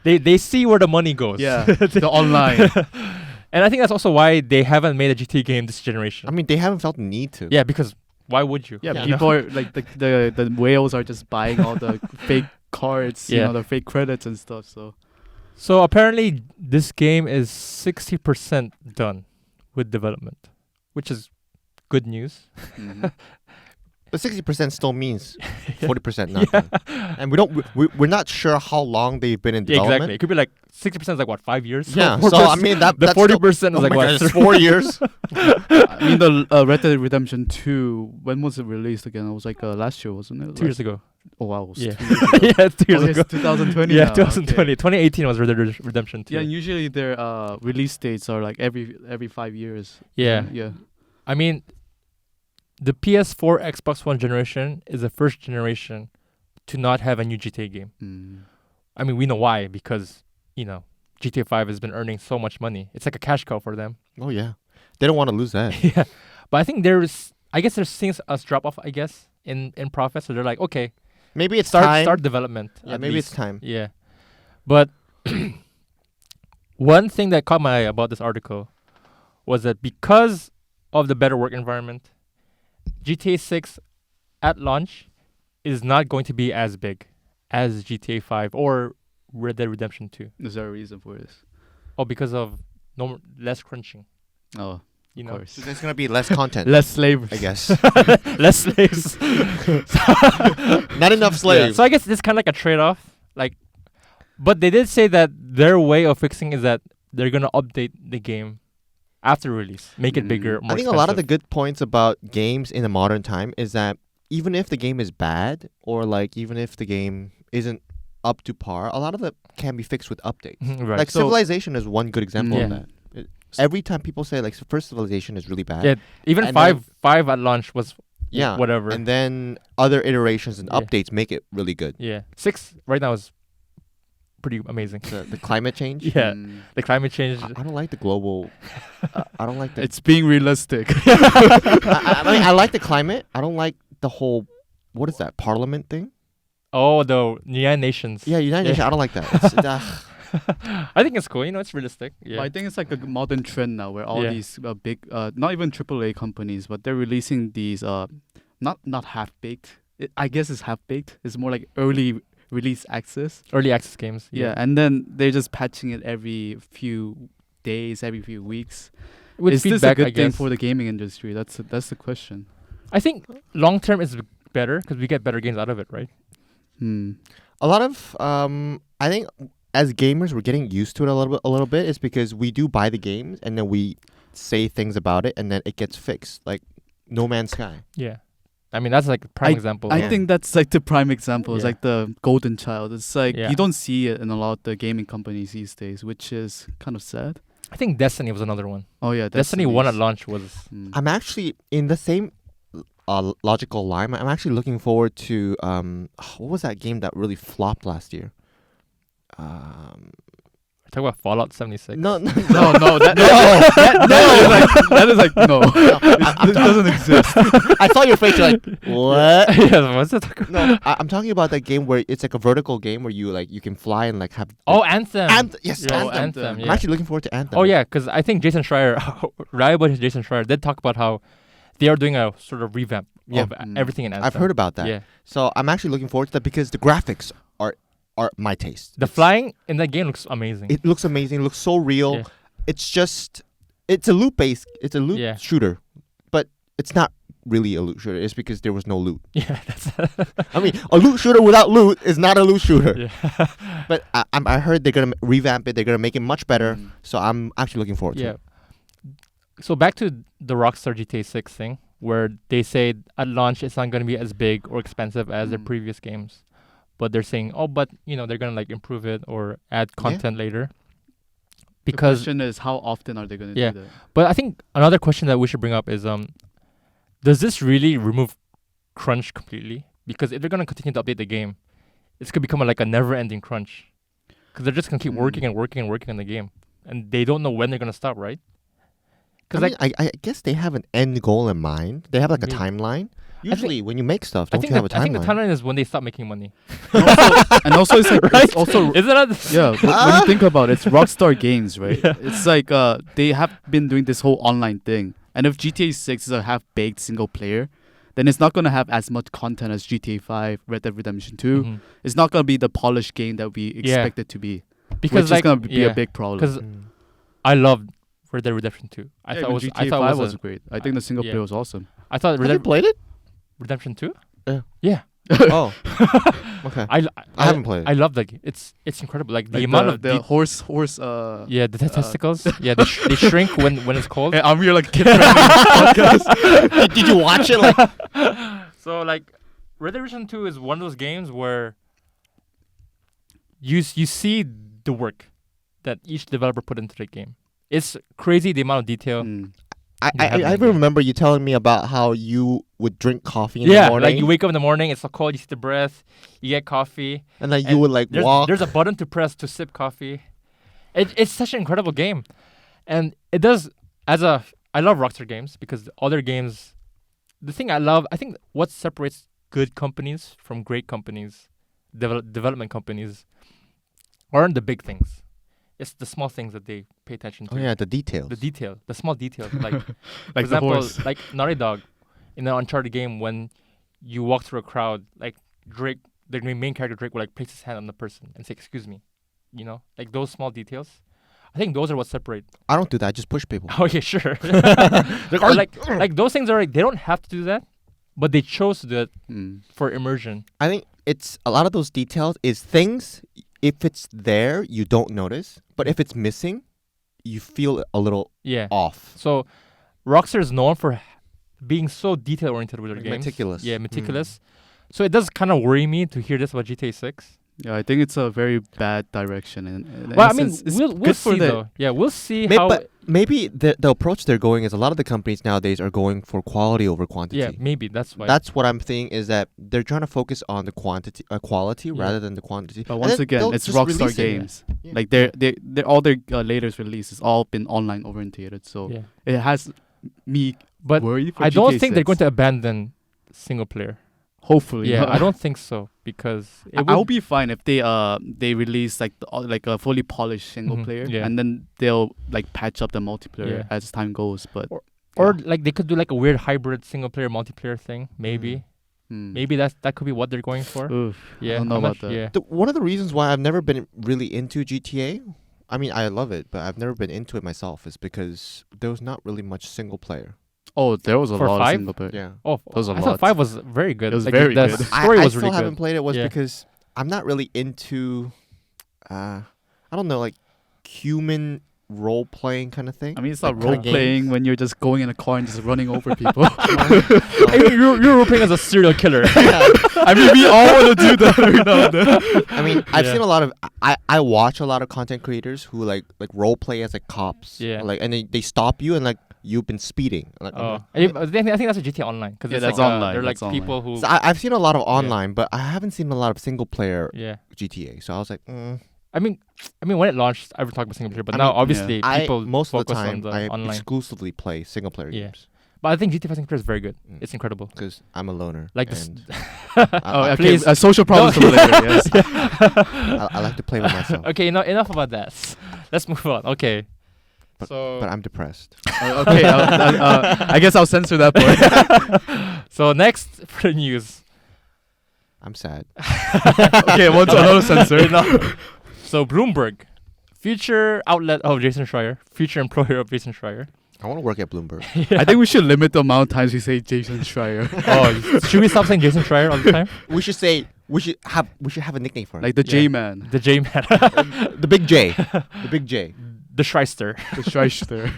they see where the money goes. Yeah, the online. And I think that's also why they haven't made a GTA game this generation. I mean, they haven't felt the need to. Yeah, because Why would you? Yeah, Yeah. people are like the whales are just buying all the fake cards, you Yeah. know, the fake credits and stuff. So So apparently, this game is 60% done with development, which is good news. mhm. But 60% still means 40% nothing. And we're not sure how long they've been in Yeah, development. exactly. It could be like 60% is like what, 5 years? Yeah, so I mean the that's 40% still, is like what, it's 4 years. I mean the Red Dead Redemption 2. When was it released again? It was like last year, wasn't it? 2 years ago. Oh wow, it was Yeah. 2 years ago. Yeah, it's 2 years Oh, ago. it's 2020. Yeah, now, 2020. okay. 2018 was Red Dead Redemption 2. Yeah, and usually their release dates are like every 5 years. Yeah. Yeah. I mean, the PS4 Xbox One generation is the first generation to not have a new GTA game. Mm. I mean, we know why, because, GTA 5 has been earning so much money. It's like a cash cow for them. Oh yeah. They don't want to lose that. Yeah. But I think they're seeing us drop off, I guess, in profit. So they're like, okay, Maybe it's time. start development. Yeah, at maybe least. it's time. Yeah. But one thing that caught my eye about this article was that because of the better work environment, GTA 6 at launch is not going to be as big as GTA 5 or Red Dead Redemption 2. Is there a reason for this? Oh, because of less crunching. Oh, You of know, course. So there's gonna be less content. Less slavers. I guess. less slaves. Not enough slaves. So I guess it's kind of like a trade-off. But they did say that their way of fixing is that they're gonna update the game after release, make it bigger, more I think a lot of the expensive. good points about games in the modern time is that even if the game is bad or even if the game isn't up to par, a lot of it can be fixed with updates. right. Like So- Civilization is one good example of Yeah. that. Every time people say first Civilization is really bad. Yeah, even And five at launch was Yeah. whatever. And then other iterations and Yeah. updates make it really good. Yeah, 6 right now is pretty amazing. The climate change. Yeah, Mm. the climate change. I don't like the global. I don't like the. It's being realistic. I mean, I like the climate. I don't like the whole. What is that Parliament thing? Oh, the United Nations. Yeah, United Yeah. Nations. I don't like that. It's, I think it's cool. It's realistic. Yeah. But I think it's like a modern trend now where all Yeah. these big, not even AAA companies, but they're releasing these not half baked. I guess it's half baked. It's more like early release access. Early access games. Yeah, and then they're just patching it every few days, every few weeks. With Is feedback, this a I good thing guess. for the gaming industry? That's the question. I think long term is better because we get better games out of it, right? a lot of I think as gamers we're getting used to it a little bit. It's because we do buy the games and then we say things about it and then it gets fixed. Like No Man's Sky. Yeah. I mean, that's like a prime example. I Yeah. think that's like the prime example. It's Yeah. like the golden child. It's like Yeah. you don't see it in a lot of the gaming companies these days, which is kind of sad. I think Destiny was another one. Oh yeah, Destiny 1 at Destiny's- launch was. Mm. I'm actually in the same logical line. I'm actually looking forward to what was that game that really flopped last year? Talk about Fallout 76. No, No, that is like no. It doesn't exist. I saw your face. You're like, what? Yeah, what's that? No, I'm talking about that game where it's like a vertical game where you can fly and like have. Oh, Anthem. Yes, Yeah, Anthem. Anthem. I'm I'm Yeah. actually looking forward to Anthem. Oh yeah, because I think Jason Schreier, Rival Jason Schreier, did talk about how they are doing a sort of revamp Yeah. of everything in Anthem. I've heard about that. Yeah, So I'm actually looking forward to that because the graphics are my taste. the flying in that game looks amazing. It looks amazing. It looks so real. Yeah. It's a loot Yeah. shooter, but it's not really a loot shooter. It's because there was no loot. Yeah, that's I mean, a loot shooter without loot is not a loot shooter. yeah. But I heard they're gonna revamp it. They're gonna make it much better. Mm. So I'm actually looking forward to Yeah. it. So back to the Rockstar GTA 6 thing, where they say at launch it's not going to be as big or expensive as their Mm. previous games, but they're saying, oh, but they're going to like improve it or add content later. The Because, question is, how often are they going to Yeah. do that? but I think another question that we should bring up is, does this really remove crunch completely? Because if they're going to continue to update the game, it's going to become like a never-ending crunch. Because they're just going to keep working and working and working on the game, and they don't know when they're going to stop, right? I mean, I guess they have an end goal in mind. They have like a Maybe. timeline. Usually, when you make stuff, I don't think you have a I think the timeline? timeline is when they stop making money. And also it's like Right? it's also Isn't that? yeah. When you think about it, it's Rockstar Games, right? Yeah. It's like they have been doing this whole online thing, and if GTA 6 is a half-baked single player, then it's not gonna have as much content as GTA 5, Red Dead Redemption 2. Mhm. It's not gonna be the polished game that we Yeah. expect it to be, Because which like is gonna be yeah, a big problem. because Mm. I loved Red Dead Redemption 2. I Yeah, thought even it was GTA I thought 5 it was a, great. I think the single yeah. player was awesome. I thought Have Red you Dead played it? Redemption 2? Yeah. Yeah. Oh. Okay. I haven't played it. I love that game. It's incredible. Like the Like amount of the horse yeah, the testicles. Yeah, they shrink when it's cold. Hey, I'm here like kid podcast. Did you watch it? Like, So like Red Dead Redemption 2 is one of those games where you see the work that each developer put into the game. It's crazy the amount of detail. Mm. I even remember you telling me about how you would drink coffee in the Yeah, morning. like you wake up in the morning, it's so cold, you see the breath, you get coffee. and like you and would like There's, walk. there's a button to press to sip coffee. It's such an incredible game, and it does. I love Rockstar games because all their games. The thing I think what separates good companies from great companies, development companies, aren't the big things. It's the small things that they pay attention to. Oh yeah, the details. The small details. Like, for Like the example, horse. like Naughty Dog, in the Uncharted game, when you walk through a crowd, like Drake, the main character Drake, will like place his hand on the person and say, "Excuse me," you know, like those small details. I think those are what separate. I don't do that. I just push people. Oh yeah, sure. Like, But like those things are like they don't have to do that, but they chose to do it Mm. for immersion. I think it's a lot of those details is things. If it's there, you don't notice. But if it's missing, you feel a little Yeah. off. So Rockstar is known for being so detail oriented with their Like games. meticulous. Yeah, meticulous. So it does kind of worry me to hear this about GTA 6. Yeah, I think it's a very bad direction. And Well, I mean, it's we'll good for see the- though. Yeah, we'll see May- how. but maybe the approach they're going is a lot of the companies nowadays are going for quality over quantity. Yeah, maybe that's why. That's what I'm saying is that they're trying to focus on the quality Yeah. rather than the quantity. But And once then again, they'll it's just Rockstar release it. games. Yeah. Like they're all their latest releases all been online orientated. So yeah. it has me But worried for I don't GTA think they're 6. going to abandon single player. Hopefully, Yeah, I don't think so because it I'll would- be fine if they release like like a fully polished single Mhm, player, yeah. and then they'll like patch up the multiplayer Yeah. as time goes. But or yeah. like they could do like a weird hybrid single player multiplayer thing. Maybe, Hmm. maybe that could be what they're going for. Oof, Yeah, I don't know I'm not about that. Yeah, One of the reasons why I've never been really into GTA, I mean I love it, but I've never been into it myself, is because there was not really much single player. Oh, there was a For lot 5? of single player. Yeah. oh, That was a I lot. thought 5 was very good. It was Like, very the good. story I was still really haven't good. played it was Yeah. because I'm not really into I don't know, like human role playing kind of thing. I mean, it's Like not kinda role playing games. when you're just going in a car and just running over people. I mean, you're role-playing as a serial killer. I mean, we all want to do that every now and then. I mean, I've Yeah. seen a lot of I watch a lot of content creators who like role play as like cops. Yeah. Like and they stop you and like you've been speeding. Like, Oh, I think that's a GTA Online because Yeah, it's that's like, online, They're like that's online. people who. So I've seen a lot of online, but I haven't seen a lot of single player Yeah, GTA. So I was like, I mean, when it launched, I would talk about single player, but I now mean, obviously people most of the focus on time the I online. exclusively play single player Yeah. games But I think GTA 5 single player is very good. Mm. It's incredible. because I'm a loner. Like this. and Oh, I, okay. please. Social problems No. over there. Yes. I like to play with myself, Okay, enough about that. Let's move on. Okay. But- so but I'm depressed. Okay. I guess I'll censor that part. so next for the news. I'm sad. Okay, one to another censor. Enough. So Bloomberg, future outlet of Jason Schreier, future employer of Jason Schreier. I want to work at Bloomberg. I think we should limit the amount of times we say Jason Schreier. Oh, should we stop saying Jason Schreier all the time? we should have a nickname for him. Like the Yeah. J-Man. The J man, the Big J. The Big J. the Schreister. The Schreister.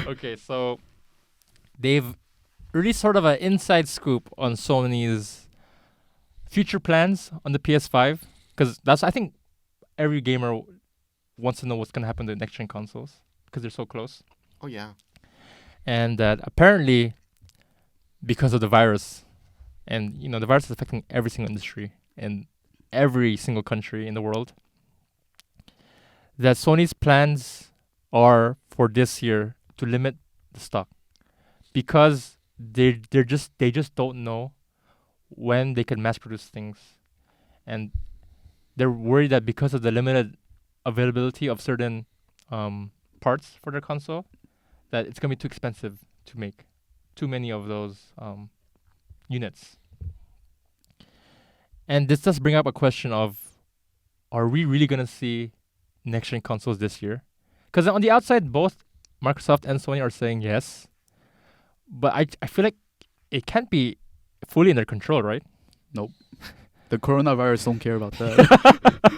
Okay, so they've released sort of an inside scoop on Sony's future plans on the PS5, because I think every gamer wants to know what's gonna happen to the next gen consoles because they're so close, Oh yeah. and that apparently because of the virus, and the virus is affecting every single industry in every single country in the world, that Sony's plans are for this year to limit the stock because they just don't know when they can mass produce things, and they're worried that because of the limited availability of certain parts for their console, that it's gonna be too expensive to make too many of those units. And this does bring up a question of, are we really gonna see next-gen consoles this year? Because on the outside, both Microsoft and Sony are saying yes, but I feel like it can't be fully in their control, right? The coronavirus don't care about that.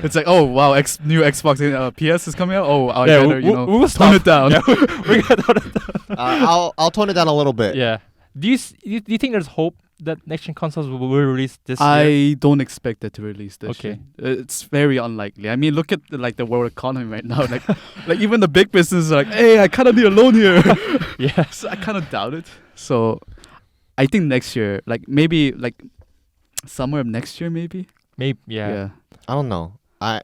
It's like, oh wow, new Xbox PS is coming out. Oh, I better we'll tone it down. Yeah, we're gonna tone it down. I'll tone it down a little bit. Yeah. Do you think there's hope that next-gen consoles will release this year? I don't expect it to release this Okay. year. It's very unlikely. I mean, look at the world economy right now. Like even the big businesses are like, hey, I kind of need a loan here. Yeah. So I kind of doubt it. So I think next year, like maybe like summer of next year, maybe. Maybe. Yeah. I don't know. Like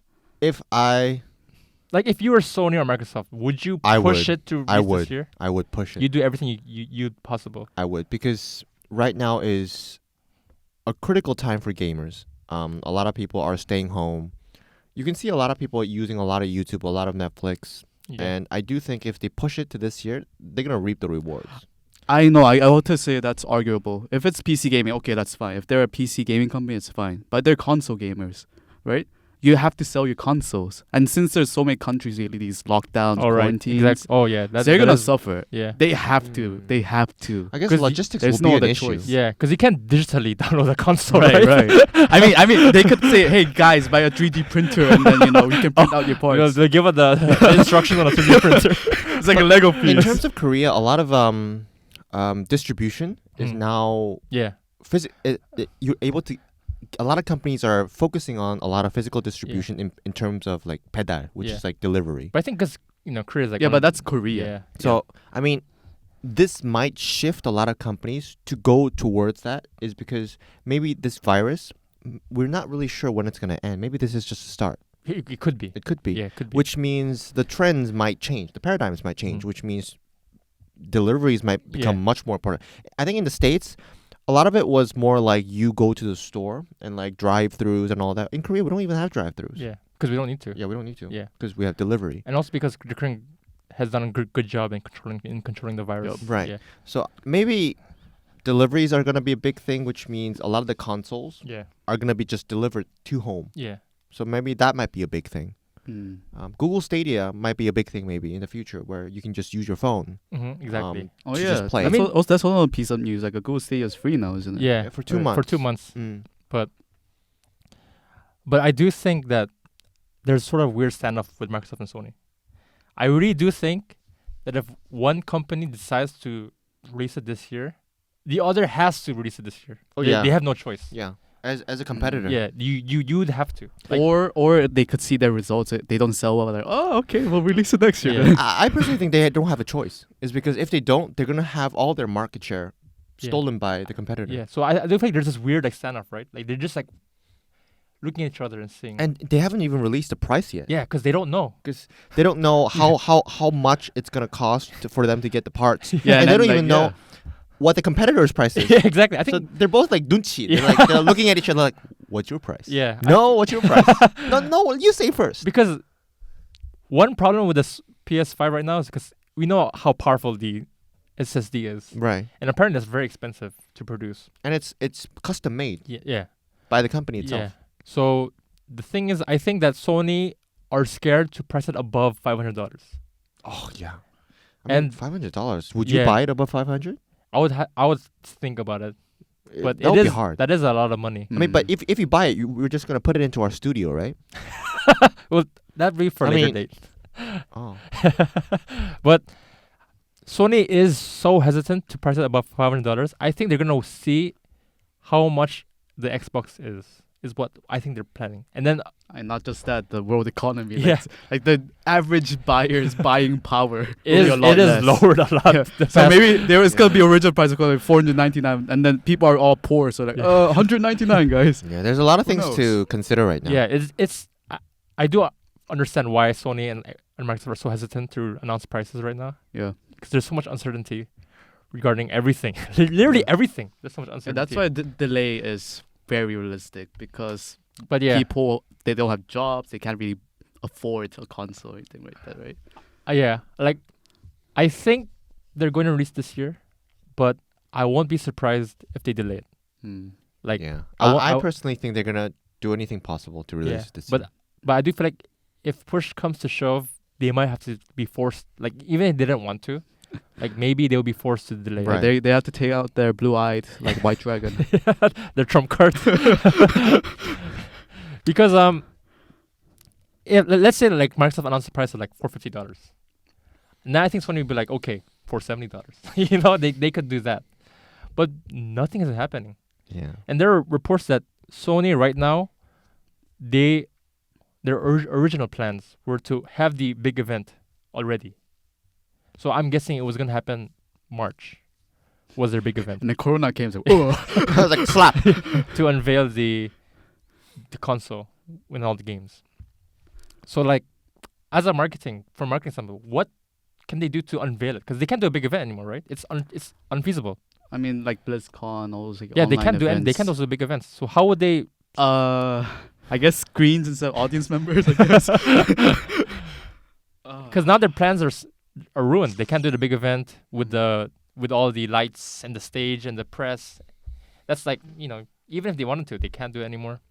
if you were Sony or Microsoft, would you I push would. it to I release would. this year? I would push it. You do everything you possible. I would, because right now is a critical time for gamers. A lot of people are staying home. You can see a lot of people using a lot of YouTube, a lot of Netflix, Yeah. and I do think if they push it to this year, they're gonna reap the rewards. I know. I want to say that's arguable. If it's PC gaming, okay, that's fine. If they're a PC gaming company, it's fine. But they're console gamers, right? You have to sell your consoles, and since there's so many countries lately, these lockdowns, All right. quarantines, Exactly. Oh yeah. they're gonna suffer. Yeah. They have to. They have to. I guess 'Cause logistics there's will no be an other issue. choice. Yeah, because you can't digitally download a console, Right, right? right. I mean, they could say, "Hey guys, buy a 3D printer, and then you can print out your parts." They give us the instructions on a 3D printer. It's like a Lego piece. In terms of Korea, a lot of distribution is Mm. now Yeah. you're able to. A lot of companies are focusing on a lot of physical distribution in terms of like pedal, which Yeah. is like delivery. But I think because Korea is like Yeah, one but of- that's Korea. yeah. So I mean, this might shift a lot of companies to go towards that, is because maybe this virus, we're not really sure when it's gonna end. Maybe this is just a start. It could be. It could be. Yeah, it could be. Which means the trends might change, the paradigms might change, which means deliveries might become Yeah. much more important. I think in the States, a lot of it was more like you go to the store and like drive-throughs and all that. In Korea, we don't even have drive-throughs. Yeah, because we don't need to. Yeah, we don't need to. Yeah. Because we have delivery. And also because the Korean has done a good job in controlling the virus. Yup. Right. Yeah. So maybe deliveries are gonna be a big thing, which means a lot of the consoles Yeah. are gonna be just delivered to home. Yeah. So maybe that might be a big thing. Hmm. Google Stadia might be a big thing maybe in the future, where you can just use your phone. Exactly. Oh to yeah, just play. That's, I mean- that's another piece of news. Like a Google Stadia is free now, isn't it? Yeah. For 2 Right. months. For 2 months. Mm. But I do think that there's sort of weird standoff with Microsoft and Sony. I really do think that if one company decides to release it this year, the other has to release it this year. Oh, they, yeah. they have no choice. Yeah. As a competitor. Yeah, you'd have to. Like, Or they could see their results. They don't sell well. They're like, oh, okay, we'll release it next year. Yeah. I personally think they don't have a choice. Is because if they don't, they're gonna have all their market share Yeah. stolen by the competitor. yeah. So I do think there's this weird standoff, right? Like they're just like looking at each other and seeing. And they haven't even released the price yet. yeah, because they don't know. Because they don't know how much it's gonna cost for them to get the parts. Yeah, and they then, don't like, even know what the competitor's price is. Yeah, exactly. I So think. they're both like dunchi. Yeah. They're looking at each other like, "What's your price?" Yeah. No, what's your price? No, you say first. Because one problem with this PS5 right now is because we know how powerful the SSD is, Right, and apparently that's very expensive to produce. and it's custom made Yeah. Yeah. by the company itself. Yeah. So the thing is, I think that Sony are scared to price it above $500. Oh yeah. And- $500. Would you Yeah. buy it above 500? I would think about it, but that it would is be hard. That is a lot of money. I mean, but if you buy it, we're just gonna put it into our studio, right? Well, that'd be for a I later mean- date. Oh, But Sony is so hesitant to price it above $500. I think they're gonna see how much the Xbox is what I think they're planning, and then and not just that, the world economy. Yeah. Like the average buyer's buying power will it be a lot is less. lowered a lot. Yeah. the So past- maybe there is gonna be original price of like $499, and then people are all poor, so like, Yeah. $199, guys. yeah. There's a lot of Who things knows? to consider right now. yeah, it's I do understand why Sony and Microsoft are so hesitant to announce prices right now, Yeah, because there's so much uncertainty regarding everything. Literally Yeah. everything. There's so much and uncertainty. that's why the delay is very realistic, because But yeah, people, they don't have jobs, they can't really afford a console or anything like that, right? yeah, like I think they're going to release this year, but I won't be surprised if they delay it. Hmm. Like, yeah. I I personally think they're gonna do anything possible to release yeah, this. but year. but I do feel like if push comes to shove, they might have to be forced. Like, even if they didn't want to, like maybe they'll be forced to delay. Yeah, Right. they have to take out their blue-eyed like white dragon. Their trump cards. Because if let's say like Microsoft announced the price of like $450, now I think Sony would be like, okay, $470. You know, they could do that, but nothing is happening. Yeah. And there are reports that Sony right now, their original plans were to have the big event already. So I'm guessing it was gonna happen March. Was their big event And then Corona came, so I was like, slap. to unveil the console with all the games. So like, as a marketing standpoint, what can they do to unveil it? Because they can't do a big event anymore, right? It's unfeasible. I mean, like BlizzCon, all those like Yeah, they online can't do events. they can't do big events. So how would they? I guess screens instead of audience members. I guess. Because now their plans are ruined. They can't do the big event with all the lights and the stage and the press. That's like, even if they wanted to, they can't do it anymore.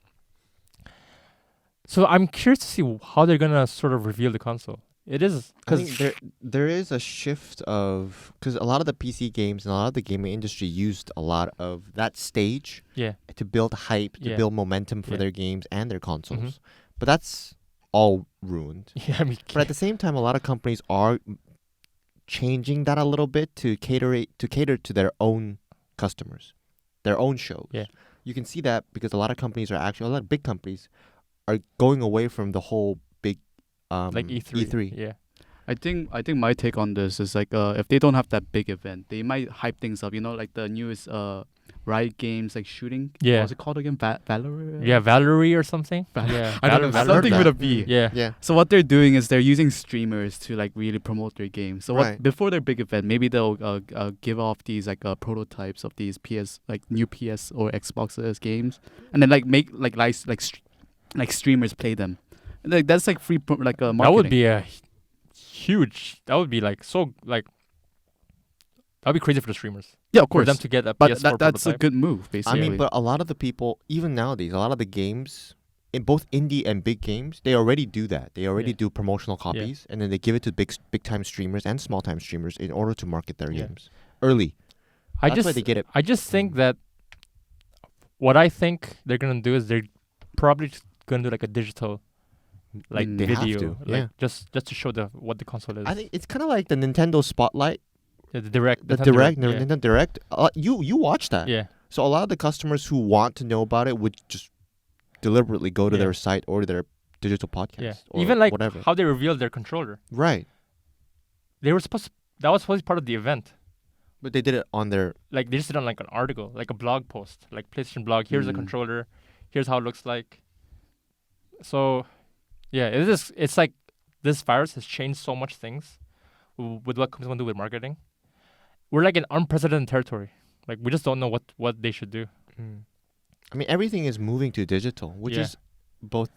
So I'm curious to see how they're gonna sort of reveal the console. It is I because think there is a shift of, because a lot of the PC games and a lot of the gaming industry used a lot of that stage yeah, to build hype, to Yeah. build momentum for Yeah. their games and their consoles. Mhm. But that's all ruined. yeah. I mean, But at the same time, a lot of companies are changing that a little bit to cater to their own customers, their own shows. Yeah. You can see that because a lot of companies are actually, a lot of big companies are going away from the whole big like E3. E3. Yeah, I think my take on this is like if they don't have that big event, they might hype things up. You know, like the newest Riot games like shooting. Yeah. What's it called again? Valorant. yeah, Valerie or something. Yeah, I don't know. Valorant. Something that. with a V. Yeah, Yeah. So what they're doing is they're using streamers to like really promote their games. So Right. before their big event, maybe they'll give off these like prototypes of these new PS or Xboxes games, and then like make like streamers play them. And, like that's like free marketing. that would be a huge. That would be like so like. That'd be crazy for the streamers. yeah, of For course. them to get a But PS4 that's a prototype. good move, basically. I mean, but a lot of the people, even nowadays, a lot of the games, in both indie and big games, they already do that. They already Yeah. do promotional copies, and then they give it to big time streamers and small time streamers in order to market their Yeah. games early. I That's just why they get it. I just think that what I think they're gonna do is they're probably just gonna do like a digital like They have video, to, like yeah. just to show what the console is. I think it's kind of like the Nintendo Spotlight, the direct, the Nintendo Direct, yeah. Nintendo Direct. You watch that. Yeah, So a lot of the customers who want to know about it would just deliberately go to Yeah. their site or their digital podcast. yeah. Or Even like whatever. how they revealed their controller. Right. They were supposed that was supposed to be part of the event. But they did it on their. Like they just did it on like an article, like a blog post, like PlayStation blog. Here's the Mm. controller. Here's how it looks like. So, yeah, it's like this virus has changed so much things with what companies want to do with marketing. We're like in unprecedented territory. Like we just don't know what they should do. I mean, everything is moving to digital, which Yeah. is both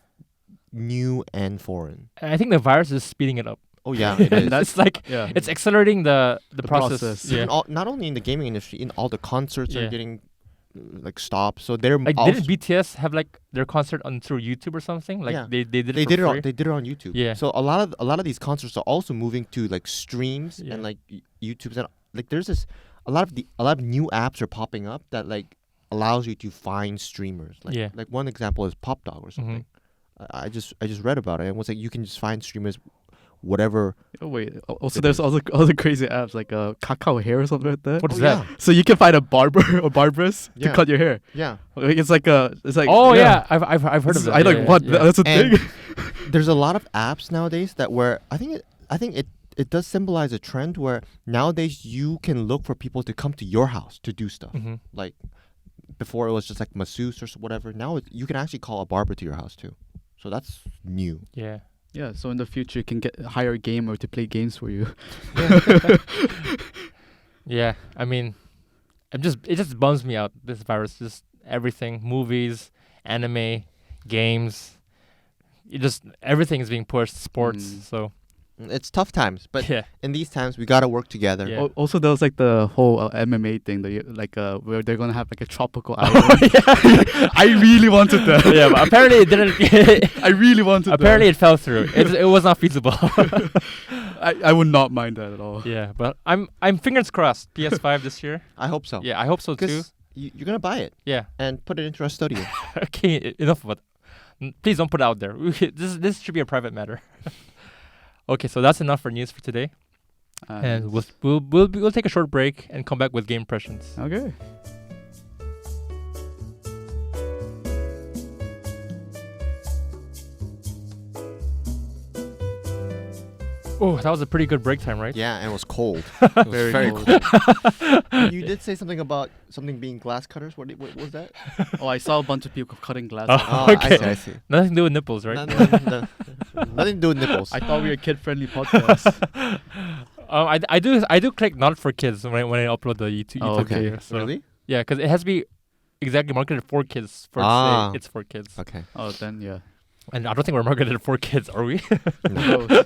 new and foreign. And I think the virus is speeding it up. Oh yeah, it is. It's like yeah. it's accelerating the process. process. Yeah. Even not only in the gaming industry, in all the concerts Yeah. are getting like stopped. So they're Like also, didn't BTS have like their concert on through YouTube or something? Like Yeah. they did it they for did it free? on they did it on YouTube. Yeah. So a lot of these concerts are also moving to like streams Yeah. and like YouTube's and like there's a lot of new apps are popping up that like allows you to find streamers. Like Yeah. like one example is Pop Dog or something. I just read about it and it was like you can just find streamers whatever. Oh wait. Also, there's other crazy apps like Kakao Hair or something like that. What is Oh, that? yeah. So you can find a barber or barberess to Yeah. cut your hair. Yeah. Like, it's like Oh yeah, I've heard of that. I like Yeah, what yeah. that's a And thing. there's a lot of apps nowadays that where I think it does symbolize a trend where nowadays you can look for people to come to your house to do stuff. Mhm. Like before it was just like masseuse or whatever. Now you can actually call a barber to your house too. So that's new. Yeah. Yeah. So in the future, you can hire a gamer to play games for you. Yeah, I mean, it just bums me out. This virus, just everything, movies, anime, games. Everything is being pushed. Sports. Mm. So It's tough times, but yeah. in these times we gotta work together. Yeah. Also, there was like the whole MMA thing that where they're gonna have like a tropical island. I really wanted that. Yeah, but apparently it didn't. I really wanted Apparently it fell through. It was not feasible. that. I would not mind that at all. Yeah, but I'm fingers crossed. PS5 this year. I hope so. Yeah, I hope so too. Because you're gonna buy it Yeah. and put it into our studio. Okay, enough of it. Please don't put it out there. This should be a private matter. Okay, so that's enough for news for today, and we'll take a short break and come back with game impressions. Okay. Oh, that was a pretty good break time, right? Yeah, and it was cold. It was Very very cold. cold. You did say something about something being glass cutters. What was that? Oh, I saw a bunch of people cutting glass. Oh, okay. I see. Nothing to do with nipples, right? Nothing to do with nipples. I thought we were a kid-friendly podcast. I do click not for kids when I upload the YouTube Oh, okay. video. So Really? yeah, because it has to be exactly marketed for kids for it to Ah. say it's for kids. Okay. Oh, then yeah. And I don't think we're marketed for kids, are we? No. Oh,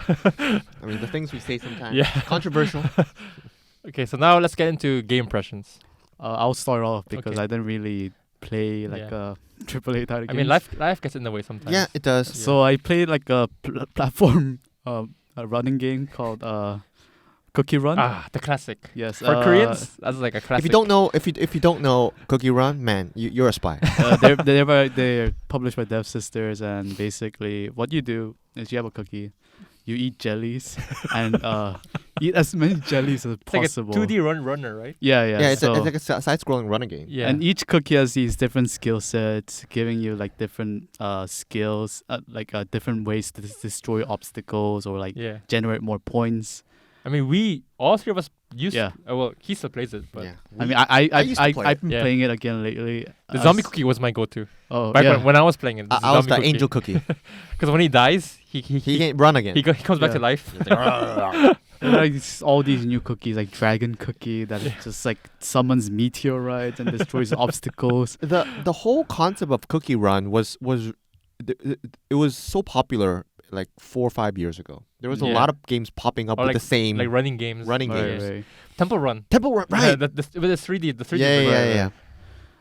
I mean, the things we say sometimes. Yeah. Controversial. Okay, so now let's get into game impressions. I'll start off because Okay. I didn't really play like Yeah. AAA title I mean, life gets in the way sometimes. Yeah, it does. So I played like a platform a running game called Cookie Run. The classic. Yes. For Koreans, that's like a classic. If you don't know Cookie Run, man, you're a spy. They're published by Dev Sisters, and basically what you do is you have a cookie, you eat jellies, and eat as many jellies as It's like a possible. 2D runner, right? Yeah. Yeah, it's so, like a side-scrolling running game. Yeah. And each cookie has these different skill sets, giving you like different skills, different ways to destroy obstacles or like yeah. generate more points. I mean, all three of us used. Yeah. Well, he still plays it, but Yeah. I mean, I used to play I've it. been Yeah. playing it again lately. the zombie cookie was my go-to. Oh, Back yeah. when I was playing it. I was the angel cookie. Because when he dies, he He can't run again. he comes back to Yeah. life. There are, like all these new cookies, like Dragon Cookie, that just like summons meteorites and destroys obstacles. The whole concept of Cookie Run was it was so popular like 4 or 5 years ago. There was a Yeah. lot of games popping up Or with the same like running games. running Right, games. right. Temple Run. Temple Run, Yeah, right? with the 3D. The 3D. Yeah, version. yeah, yeah.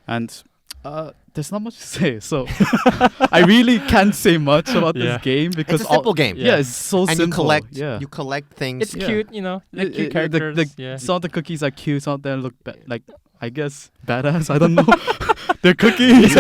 And there's not much to say, so I really can't say much about Yeah. this game because It's a simple game. Yeah, it's so And simple. you collect things. It's Yeah. cute, you know. Like It- cute it- characters. the- yeah. Some of the cookies are cute, some of them look like I guess badass. I don't know. They're cookies.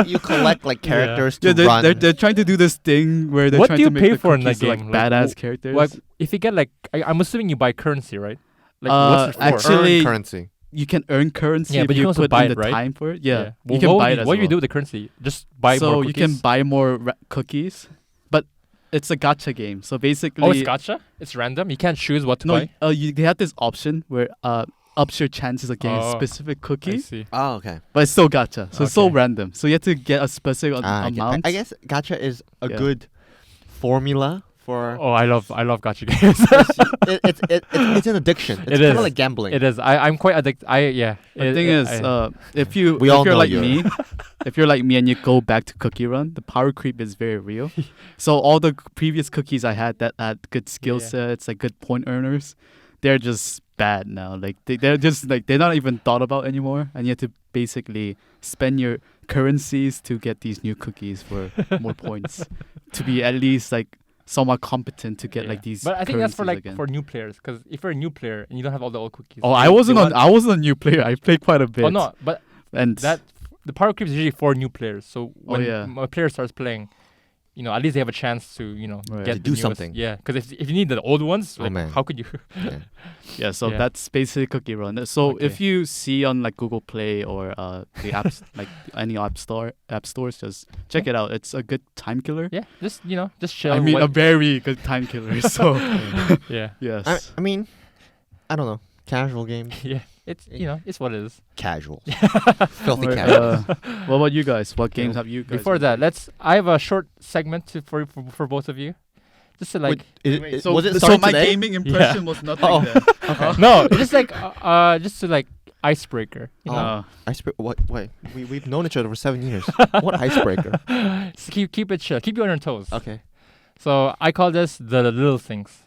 you collect like characters Yeah, to run. they're trying to do this thing where they're What trying do you to make pay the for in that cookies like game? Like, badass characters. Like, if you get like, I'm assuming you buy currency, right? Like, what's it for? actually- Earn currency. You can earn currency Yeah, if but you you can also put buy in it, the right? time for it. Yeah, Well, you can what buy would it as What do you well. do with the currency? Just buy so more you cookies? can buy more cookies, but it's a gacha game. So basically, Oh, it's gacha? It's random? You can't choose what to buy? no, they have this option where ups your chances of getting a Oh, specific I cookie, see. Oh, okay. but it's still gacha. So it's so Okay. random. So you have to get a specific I gue- amount. I guess gacha is a Yeah. good formula for. Oh, I love gacha games. It's an addiction. It's It kind is. of like gambling. It is. I'm quite addicted. The thing is, if We all you're know like you're- me, if you're like me and you go back to Cookie Run, the power creep is very real. So all the previous cookies I had that had good skill Yeah. sets, like good point earners, they're just bad now. Like they're just like they're not even thought about anymore, and you have to basically spend your currencies to get these new cookies for more points to be at least like somewhat competent to get Yeah. like these. But I think that's for currencies like again. for new players. Because if you're a new player and you don't have all the old cookies. Oh, they- I wasn't they on. want- I wasn't a new player. I played quite a bit. Oh no, but and that the power creep is usually for new players. So when yeah. a player starts playing, at least they have a chance to Right. get To the do newest- something. Yeah, because if you need the old ones, Oh, like man. how could you? Yeah. Yeah, so Yeah. that's basically Cookie Run. So Okay. if you see on like Google Play or the apps, like any app stores, just check it out. It's a good time killer. Yeah, just chill. I mean, a what- very good time killer. So yeah, yes, I mean, I don't know. Casual games. yeah. It's it's what it is. Casual. Filthy Alright, casual. what about you guys? What games have you guys? Before that, I have a short segment for both of you, just to like. so, was it so starting my today? gaming impression was nothing. Oh. Then. No, just like just to like icebreaker. You know? Uh, What? Wait. We've known each other for 7 years. What icebreaker? Just keep it chill. Keep you on your toes. Okay. So I call this the little things.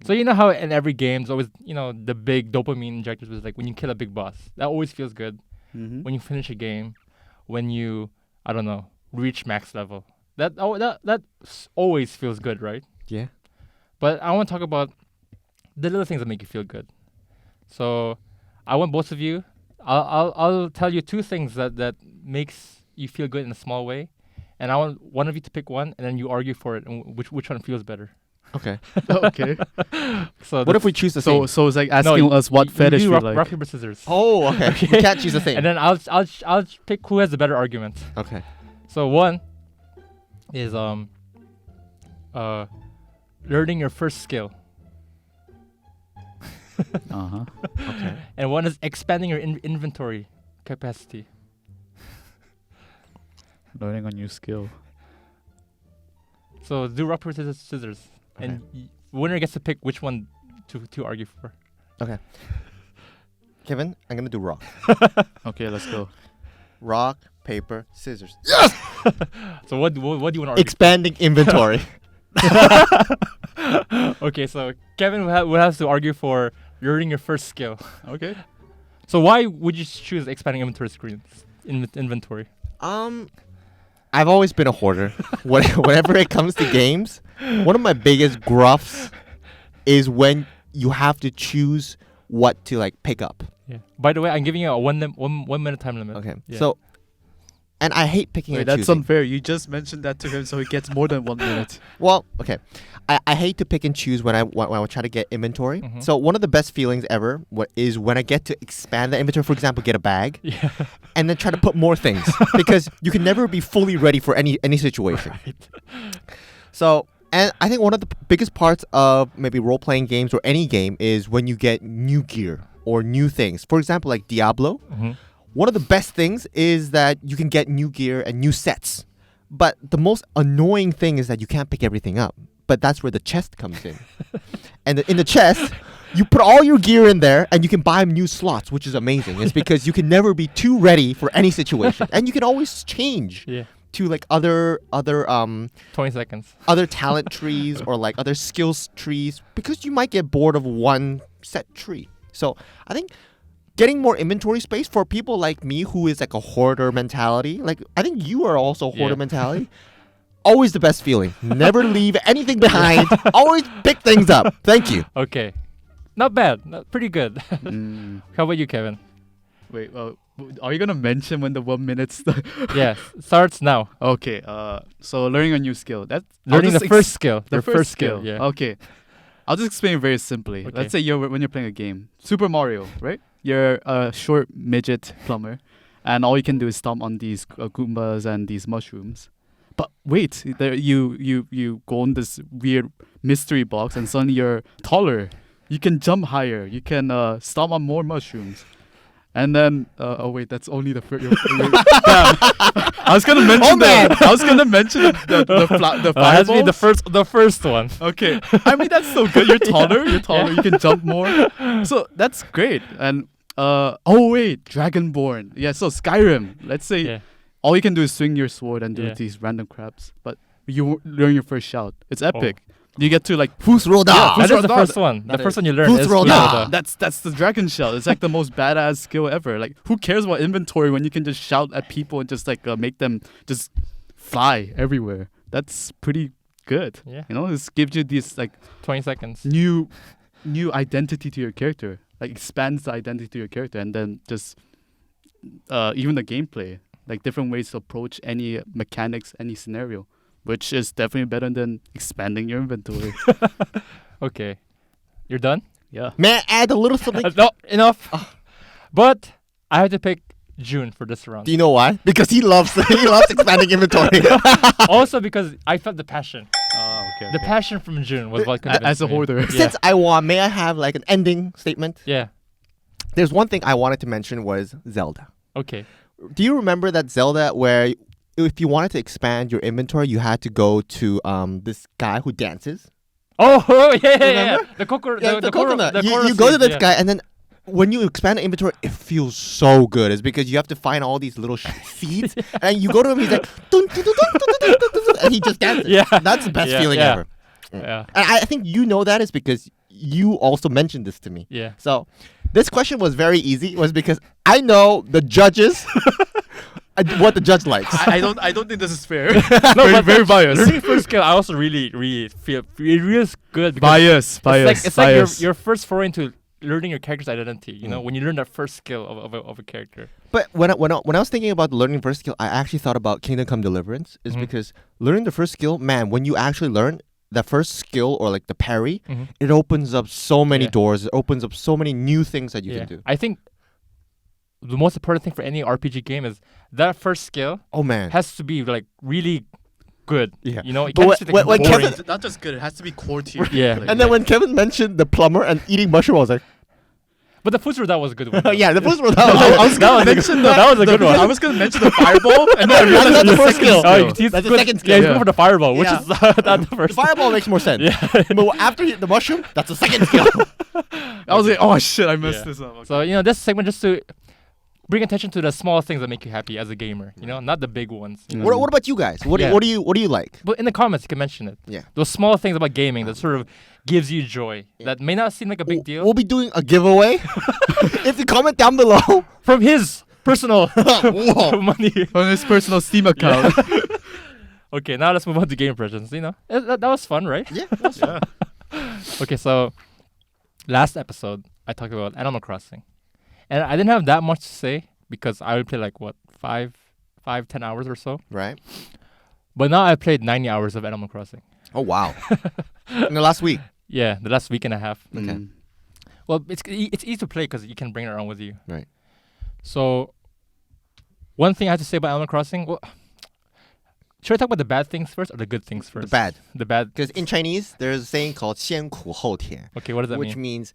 So you know how in every game, always the big dopamine injectors was like when you kill a big boss. That always feels good. Mm-hmm. When you finish a game, when you reach max level. That always feels good, right? Yeah. But I want to talk about the little things that make you feel good. So I want both of you. I'll tell you two things that makes you feel good in a small way, and I want one of you to pick one, and then you argue for it, and which one feels better. Okay. Okay. So What if we choose the same? So it's like asking us what fetish you we rock, like. rock paper scissors. Oh, okay. We can't choose the same. And then I'll pick who has the better argument. Okay. So one is learning your first skill, Uh-huh. Okay. and one is expanding your inventory capacity. Learning a new skill. So do rock paper scissors, and winner gets to pick which one to argue for. Kevin, I'm gonna do rock. Okay, let's go. Rock, paper, scissors. So what do you want to argue? Expanding inventory. Okay, so Kevin will have to argue for learning your first skill. Okay. So why would you choose expanding inventory screens inventory? I've always been a hoarder. Whenever it comes to games, one of my biggest gruffs is when you have to choose what to like pick up. Yeah. By the way, I'm giving you a one minute time limit. Okay. Yeah. So, and I hate picking Wait, and that's choosing. unfair. You just mentioned that to him, so he gets more than 1 minute. Well, okay. I hate to pick and choose when I try to get inventory. Mhm. So one of the best feelings ever is when I get to expand the inventory. For example, get a bag Yeah. and then try to put more things because you can never be fully ready for any situation. Right. So, and I think one of the biggest parts of maybe role-playing games or any game is when you get new gear or new things. For example, like Diablo, Mhm. one of the best things is that you can get new gear and new sets. But the most annoying thing is that you can't pick everything up. But that's where the chest comes in. And in the chest, you put all your gear in there and you can buy new slots, which is amazing. It's because you can never be too ready for any situation. And you can always change Yeah. to like other 20 seconds. other talent trees or like other skills trees because you might get bored of one set tree. So I think getting more inventory space for people like me who is like a hoarder mentality, like I think you are also hoarder Yeah. mentality. Always the best feeling. Never leave anything behind. Always pick things up. Thank you. Okay. Not bad. Pretty good. Mm. How about you, Kevin? Wait, are you gonna mention when the 1 minute? Yes. Starts now. Okay. So learning a new skill. That Learning the first skill. The Your first skill. Yeah. Okay. I'll just explain it very simply. Okay. Let's say when you're playing a game, Super Mario, right? You're a short midget plumber, and all you can do is stomp on these Goombas and these mushrooms. But wait, there you go on this weird mystery box, and suddenly you're taller. You can jump higher. You can stomp on more mushrooms. And then, oh wait, that's only the first. I was gonna mention that. I was gonna mention the It has to be fireballs. the first one. Okay, I mean that's so good. You're taller. You're taller. You can jump more. So that's great. And oh wait, Dragonborn. Yeah. So Skyrim. Let's say Yeah. all you can do is swing your sword and do Yeah. these random crabs, but you learn your first shout. It's epic. Oh. You get to like Fusroda. Yeah, That is the Fusroda. first one. The That first is- one you learn is Fusroda. Fusroda. that's the dragon shout. It's like the most badass skill ever. Like who cares about inventory when you can just shout at people and just like make them just fly everywhere. That's pretty good. Yeah. You know, this gives you this like 20 seconds. new identity to your character. Like expands the identity to your character, and then just even the gameplay, like different ways to approach any mechanics, any scenario, which is definitely better than expanding your inventory. Okay. You're done? Yeah. May I add a little something? No, enough. But I have to pick June for this round. Do you know why? Because he loves expanding inventory. Also because I felt the passion. Oh, okay. The passion from June was what convinced As a me. hoarder. Yeah. Since may I have like an ending statement? Yeah. There's one thing I wanted to mention was Zelda. Okay. Do you remember that Zelda where if you wanted to expand your inventory, you had to go to this guy who dances? Oh, yeah. Remember? The coconut. Yeah, the coconut. The You go to this guy, and then when you expand the inventory, it feels so good. It's because you have to find all these little seeds, and you go to him. He's like, dun, dun, dun, dun, dun, dun, dun, dun, and he just dances. Yeah. That's the best Yeah, feeling yeah. ever. Yeah. And I think you know that is because you also mentioned this to me. Yeah. So this question was very easy. Was because I know the judges, what the judge likes. I don't think this is fair. No, but very biased. Learning first skill, I also really feel it really is good. Because Bias. It's like your first foray into learning your character's identity. You know, when you learn that first skill of a character. But when I was thinking about learning first skill, I actually thought about Kingdom Come Deliverance. Is because learning the first skill, man, when you actually learn the first skill or like the parry, it opens up so many doors. It opens up so many new things that you can do. I think the most important thing for any RPG game is that first skill Oh man. has to be like really good. Yeah. You know, it But can't just be, like, when boring. Kevin- Not just good. It has to be core tier. Yeah. Like, And then when Kevin mentioned the plumber and eating mushroom, I was like, But the food that was a good one. oh yeah, the first one. I was That gonna was a mention good- that was a good one. I was gonna mention the fireball, and then I realized That's the the first second skill. Oh, skill. he's That's the good. second Yeah, skill. he's Yeah. going for the fireball, which Yeah. is not the The first. fireball makes more sense. Yeah. But after the mushroom, that's the second skill. I was like, oh shit, I messed Yeah. this up. Okay. So this segment just to bring attention to the small things that make you happy as a gamer. You know, not the big ones. You know? What about you guys? What Yeah. do you like? But in the comments, you can mention it. Yeah. Those small things about gaming that sort of gives you joy. That may not seem like a big deal. We'll be doing a giveaway. If you comment down below. From his personal Whoa. money. On his personal Steam account. Okay, now let's move on to game impressions. You know, that was fun, right? Yeah. That's fine. Okay, so last episode I talked about Animal Crossing, and I didn't have that much to say because I would play like what 10 hours or so. Right. But now I played 90 hours of Animal Crossing. Oh wow. In the last week. Yeah, the last week and a half. Okay. Mm. Well, it's easy to play because you can bring it around with you. Right. So one thing I have to say about Animal Crossing. Well, should I talk about the bad things first or the good things first? The bad. The bad. Because in Chinese, there's a saying called 先苦后甜, Okay, what does that which mean? means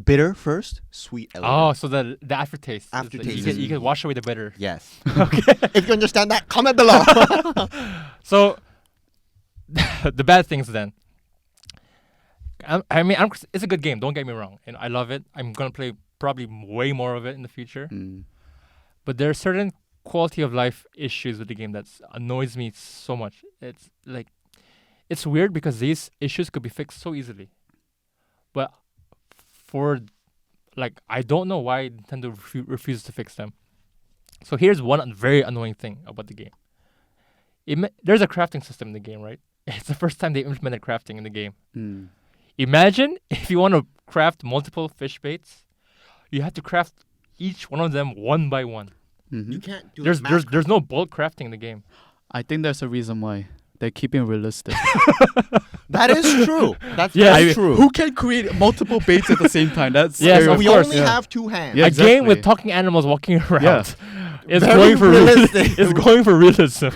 bitter first, sweet later. Oh, so the aftertaste. is the- Aftertaste You can wash away the bitter. Yes. Okay. If you understand that, comment below. So the bad things then. It's a good game. Don't get me wrong, and I love it. I'm gonna play probably way more of it in the future. Mm. But there are certain quality of life issues with the game that annoys me so much. It's like, it's weird because these issues could be fixed so easily. But I don't know why Nintendo refuses to fix them. So here's one very annoying thing about the game. There's a crafting system in the game, right? It's the first time they implemented crafting in the game. Mm. Imagine if you want to craft multiple fish baits, you have to craft each one of them one by one. Mhm. You can't do There's no bulk crafting in the game. I think there's a reason why they're keeping it realistic. That is true. That's Yeah, very I- true. Who can create multiple baits at the same time? That's Yes, very- of we course, only yeah. have two hands. Yeah, A game with exactly. talking animals walking around. Yeah. It's Very going for realistic. It's going for realism.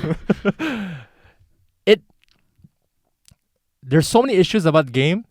There's so many issues about the game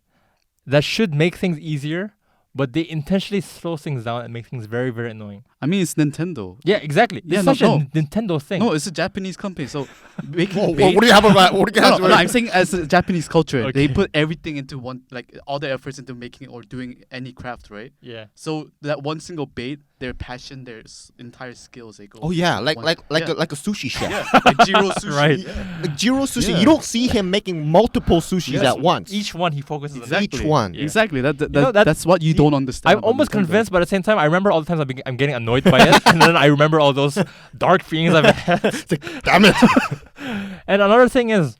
that should make things easier, but they intentionally slow things down and make things very, very annoying. I mean, it's Nintendo. Yeah, exactly. Yeah, It's no, such no. a Nintendo thing. No, it's a Japanese company, so making Whoa, bait- what do you have about? What do you No, have? no, I'm saying as a Japanese culture, Okay. they put everything into one, like all their efforts into making or doing any craft, right? Yeah. So that one single bait, their passion, their entire skills, they go. Oh yeah, like one- a yeah. like a sushi chef. Yeah, like Jiro Sushi. Right. Like Jiro Sushi, Yeah. you don't see him making multiple sushis Yes. at once. Each one he focuses on. Exactly. Each one. Yeah. Exactly. That, know, that's what you don't understand. I'm about almost Nintendo. convinced, but at the same time, I remember all the times I'm getting annoyed by it, and then I remember all those dark feelings I've had. It's like, damn it. And another thing is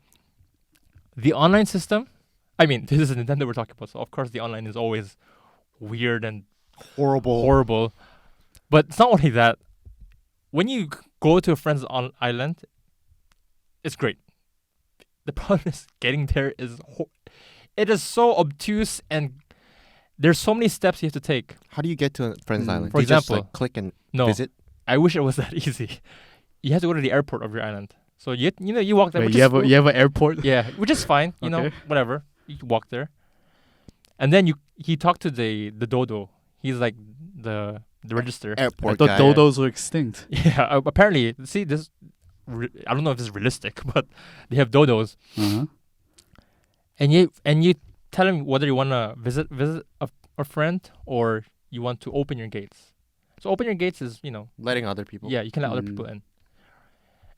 the online system. I mean, this is Nintendo we're talking about, so of course the online is always weird and horrible. But it's not only that. When you go to a friend's island, it's great. The problem is getting there it is so obtuse, and there's so many steps you have to take. How do you get to a friend's Mm. island? For Do you just, example, like, click and No, visit. I wish it was that easy. You have to go to the airport of your island. So you walk there. Wait, which you is have cool. you have an airport. Yeah, which is fine. You know, Okay. whatever. You can walk there, and then he talked to the dodo. He's like the register. I Airport thought guy. dodos were extinct. Yeah, apparently. See this. I don't know if this is realistic, but they have dodos, Uh-huh. and you tell him whether you want to visit a friend or you want to open your gates. So open your gates is letting other people. yeah, you can let other Mm. people in.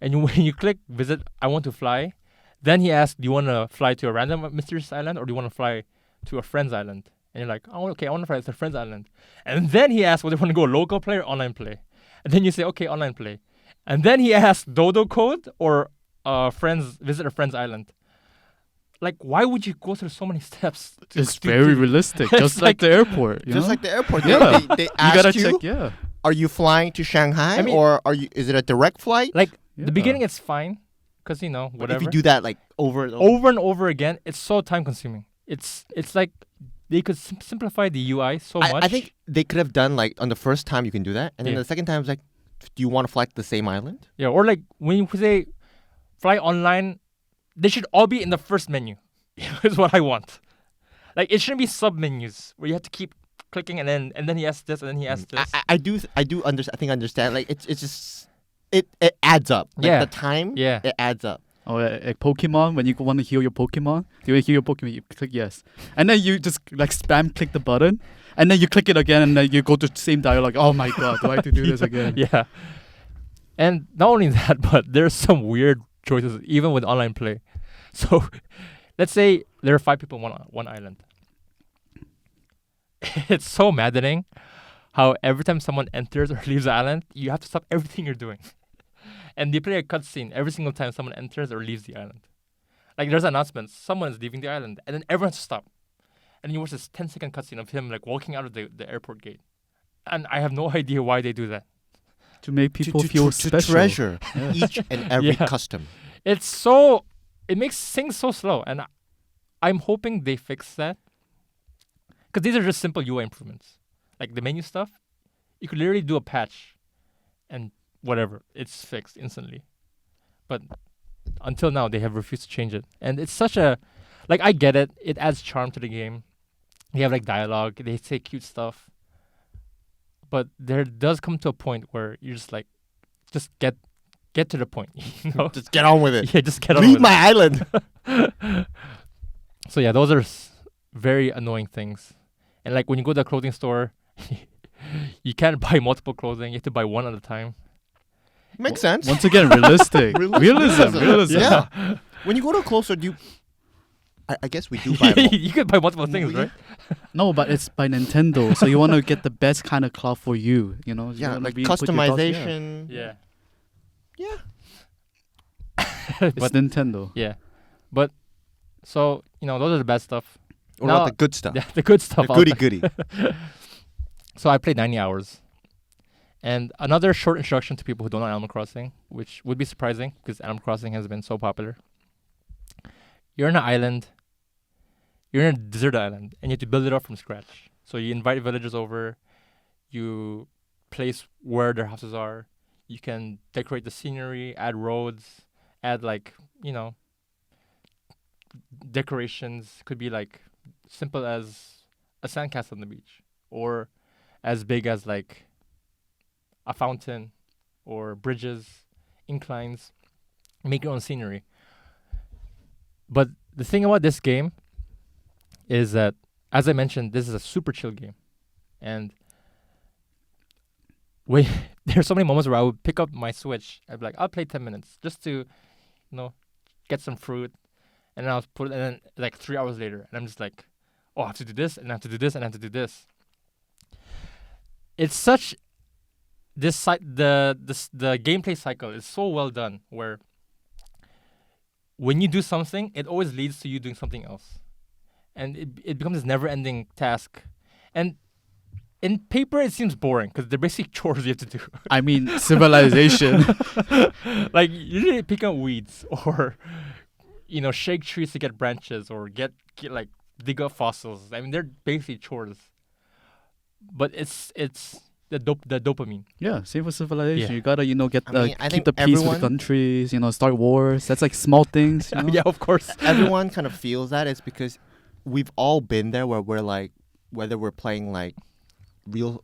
and when you click visit, I want to fly. Then he asks, do you want to fly to a random mysterious island or do you want to fly to a friend's island? And you're like, oh, okay, I want to fly to a friend's island. And then he asks whether you want to go local play or online play. And then you say, okay, online play. And then he asks dodo code or visit a friend's island. Like, why would you go through so many steps? It's very realistic, just like the airport. You Just know? like the airport. Yeah. They You ask gotta you, check, yeah. are you flying to Shanghai I mean- or is it a direct flight? Like, Yeah. the beginning, it's fine. Because, But whatever. if you do that like over and over, over and over again, it's so time consuming. It's like they could simplify the UI so much. I think they could have done like on the first time you can do that, and then Yeah. the second time it's like, do you want to fly to the same island? Yeah, or like when you say fly online, they should all be in the first menu. Is what I want. Like it shouldn't be sub menus where you have to keep clicking and then he asks this and then he asks this. I do understand. Like it's just it adds up. Like Yeah. the time. Yeah. It adds up. Oh, like Pokemon, when you want to heal your Pokemon, you want to heal your Pokemon, you click yes. And then you just like spam click the button, and then you click it again, and then you go to the same dialogue. Oh my god, do I have to do this again? Yeah. And not only that, but there's some weird choices even with online play. So let's say there are 5 people on one island. It's so maddening how every time someone enters or leaves the island, you have to stop everything you're doing. And they play a cutscene every single time someone enters or leaves the island. Like there's announcements, someone is leaving the island, and then everyone has to stop. And you watch this 10-second cutscene of him like walking out of the airport gate. And I have no idea why they do that. To make people to feel to special. treasure Yeah. each and every Yeah. custom. It makes things so slow, and I'm hoping they fix that. Because these are just simple UI improvements. Like the menu stuff, you could literally do a patch and whatever, it's fixed instantly. But until now, they have refused to change it. And it's such a, like, I get it. It adds charm to the game. They have like dialogue, they say cute stuff. But there does come to a point where you're just like, just get to the point, you know? Just get on with it. Yeah, just get on Leave with my island. it. So yeah, those are very annoying things. And like when you go to the clothing store, you can't buy multiple clothing. You have to buy one at a time. Makes sense. Once again, realistic. realism. Yeah. When you go to a closer, do you? I guess we do buy. You could buy multiple things, right? No, but it's by Nintendo, so you want to get the best kind of cloth for you. You know, Yeah, like put your thoughts- customization. Yeah. Yeah. It's But Nintendo. yeah. But so, those are the bad stuff. What Now- about the good stuff? The good stuff. The I'll- goody. So I played 90 hours. And another short introduction to people who don't know Animal Crossing, which would be surprising because Animal Crossing has been so popular. You're on an island. You're in a desert island, and you have to build it up from scratch. So you invite villagers over. You place where their houses are. You can decorate the scenery, add roads, add decorations. Could be like simple as a sandcastle on the beach, or as big as like a fountain or bridges, inclines. Make your own scenery. But the thing about this game is that, as I mentioned, this is a super chill game. And there's so many moments where I would pick up my Switch. I'd be like, I'll play 10 minutes just to, get some fruit. And then I'll put it, and then like 3 hours later, and I'm just like, oh, I have to do this, and I have to do this, and I have to do this. It's such the gameplay cycle is so well done where when you do something, it always leads to you doing something else. And it becomes this never-ending task. And in paper, it seems boring because they're basically chores you have to do. I mean, civilization. Like, you need to pick up weeds or, shake trees to get branches or get like, dig up fossils. I mean, they're basically chores. But it's the dopamine. Yeah, same for civilization. Yeah. You gotta, get I mean, I keep think the peace with everyone- countries. Start wars. That's like small things. You know? Yeah, of course. Everyone kind of feels that. It's because we've all been there where we're like, whether we're playing like real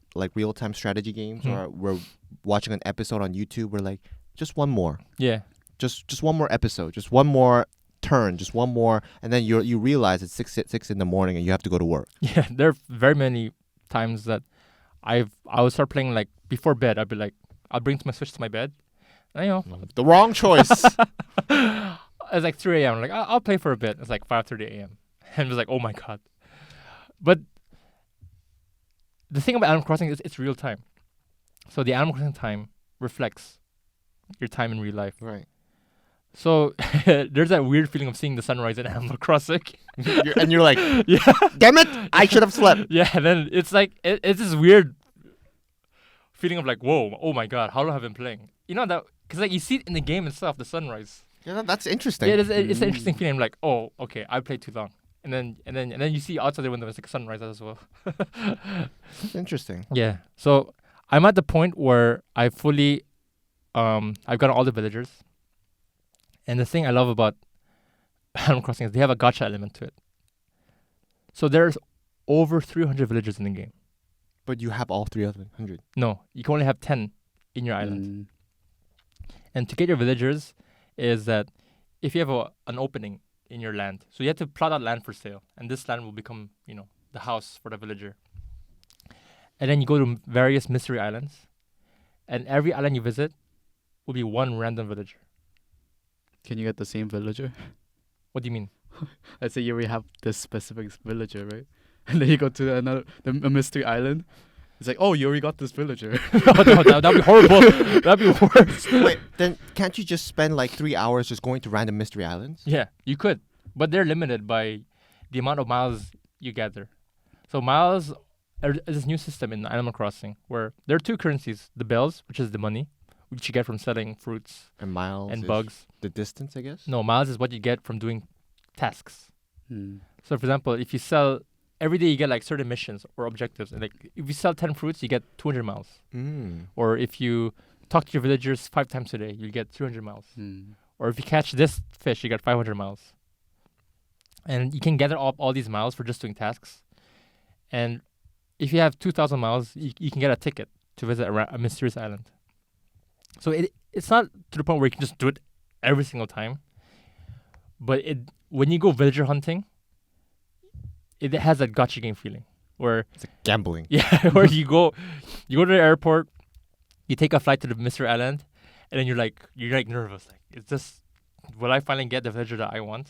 time strategy games or we're watching an episode on YouTube, we're like, just one more. Yeah. Just one more episode, just one more turn, just one more, and then you realize it's six in the morning and you have to go to work. Yeah, there are very many times that I would start playing like before bed. I'd be like, I'll bring my Switch to my bed, And, you know, The wrong choice. it's like 3 a.m. Like I'll play for a bit. It's like 5:30 a.m. And I'm just like, oh my god. But the thing about Animal Crossing is it's real time. So the Animal Crossing time reflects your time in real life. Right. So there's that weird feeling of seeing the sunrise in Animal Crossing. And you're like, Yeah. damn it, I should have slept. Yeah, and then it's like it's this weird feeling of like, whoa, oh my god, how long have I been playing? You know that because like you see it in the game itself, the sunrise. Yeah, that's interesting. Yeah, it's an interesting feeling. I'm like, oh, okay, I played too long, and then you see outside the window, it's like sunrise as well. That's interesting. Yeah, so I'm at the point where I fully, I've got all the villagers, and the thing I love about Animal Crossing is they have a gacha element to it. So there's over 300 villagers in the game. But you have all 300. No, you can only have 10 in your island. And to get your villagers is that if you have an opening in your land, so you have to plot out land for sale, and this land will become, you know, the house for the villager. And then you go to various mystery islands, and every island you visit will be one random villager. Can you get the same villager? What do you mean? Let's say you already have this specific villager, right? And then you go to a mystery island. It's like, oh, you already got this villager. No, that'd be horrible. That'd be worse. Wait, then can't you just spend like 3 hours just going to random mystery islands? Yeah, you could, but they're limited by the amount of miles you gather. So miles is this new system in Animal Crossing where there are two currencies: the bells, which is the money, which you get from selling fruits And miles and is bugs. the distance, I guess? No, miles is what you get from doing tasks. Hmm. So, for example, if you sell every day, you get like certain missions or objectives. And like if you sell 10 fruits, you get 200 miles. Or if you talk to your villagers 5 times a day, you get 300 miles. Or if you catch this fish, you get 500 miles. And you can gather up all these miles for just doing tasks. And if you have 2,000 miles, you can get a ticket to visit a mysterious island. So it's not to the point where you can just do it every single time. But when you go villager hunting, it has that gacha game feeling where It's like gambling. yeah, where you go to the airport, you take a flight to the mystery island, and then you're like nervous. Like, will I finally get the villager that I want?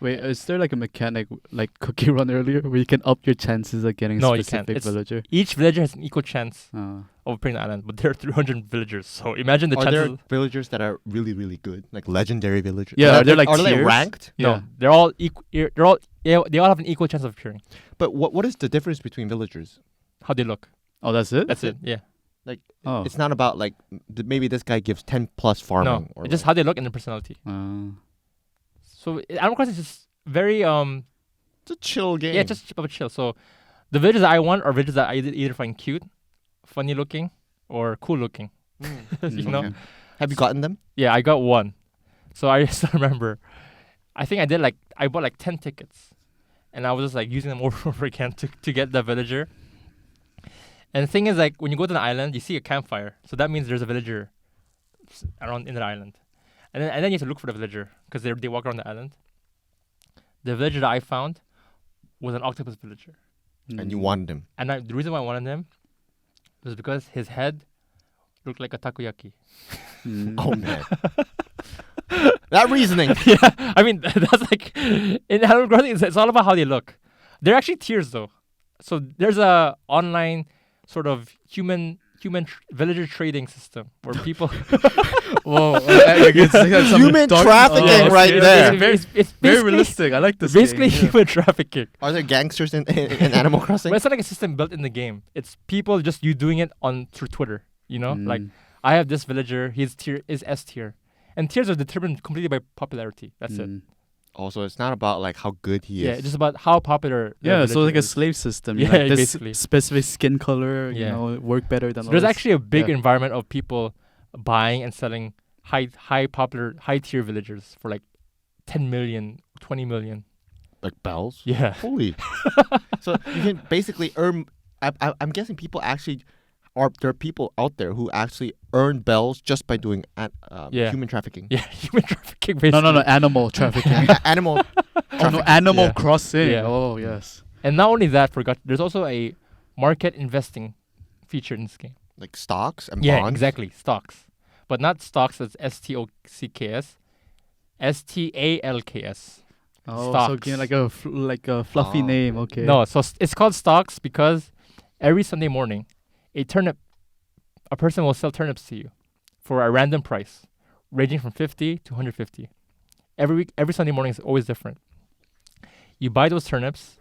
Wait, is there like a mechanic like Cookie Run earlier where you can up your chances of getting No, a you can't. specific villager? Each villager has an equal chance Oh. of appearing on the island, but there are 300 villagers. So imagine the Are chances. there villagers that are really, really good? Like legendary villagers? Yeah, are there like are they tiers? ranked? No, Yeah. they're all equal. They all have an equal chance of appearing. But what is the difference between villagers? How they look. Oh, that's it? That's it. Yeah. Oh. It's not about like maybe this guy gives 10 plus farming. No, or it's just like- how they look and their personality. So Animal Crossing is just very It's a chill game. yeah, just chill. So the villagers that I want are villagers that I either find cute, funny looking, or cool looking. You know? Okay. Have you gotten them? Yeah, I got one. So I still remember. I think I bought like 10 tickets, and I was just like using them over and over again to get the villager. And the thing is, like when you go to the island, you see a campfire, so that means there's a villager around in the island, and then you have to look for the villager because they walk around the island. The villager that I found was an octopus villager, And you wanted him. and the reason why I wanted him was because his head looked like a takoyaki. Oh man. That reasoning. Yeah, I mean that's like in Animal Crossing. It's all about how they look. They're actually tiers though. So there's a online sort of human villager trading system where people Whoa, it's like some Human dark- trafficking oh, right it's there. Very, it's very basically- realistic. I like this. basically game, yeah. human trafficking. Are there gangsters in Animal Crossing? But it's not like a system built in the game. It's people just you doing it through Twitter. You know, like Mm. I have this villager. His tier is S tier, and tiers are determined completely by popularity. That's it. Mm. Also, it's not about like how good he Yeah, is. it's just about how popular. the Yeah, so villager like a is. slave system. Yeah, Like this basically. specific skin color, you Yeah. know, work better than So there's others. actually a big Yeah. environment of people buying and selling high tier villagers for like 10 million, 20 million. Like bells. Yeah. Holy. So you can basically earn. I'm guessing people actually there are people out there who actually earn bells just by doing Yeah. human trafficking. Yeah, human trafficking basically. no, animal trafficking. Animal. Animal Yeah. Crossing. Yeah. Oh yes. And not only that, there's also a market investing feature in this game. Like stocks and Yeah, bonds. exactly, stocks. but not stocks. It's STOCKS, STALKS. Oh, so Stocks. again, like a fluffy Oh. name. Okay. No, so it's called stocks because every Sunday morning, a person will sell turnips to you for a random price, ranging from 50 to 150. Every week, every Sunday morning is always different. You buy those turnips,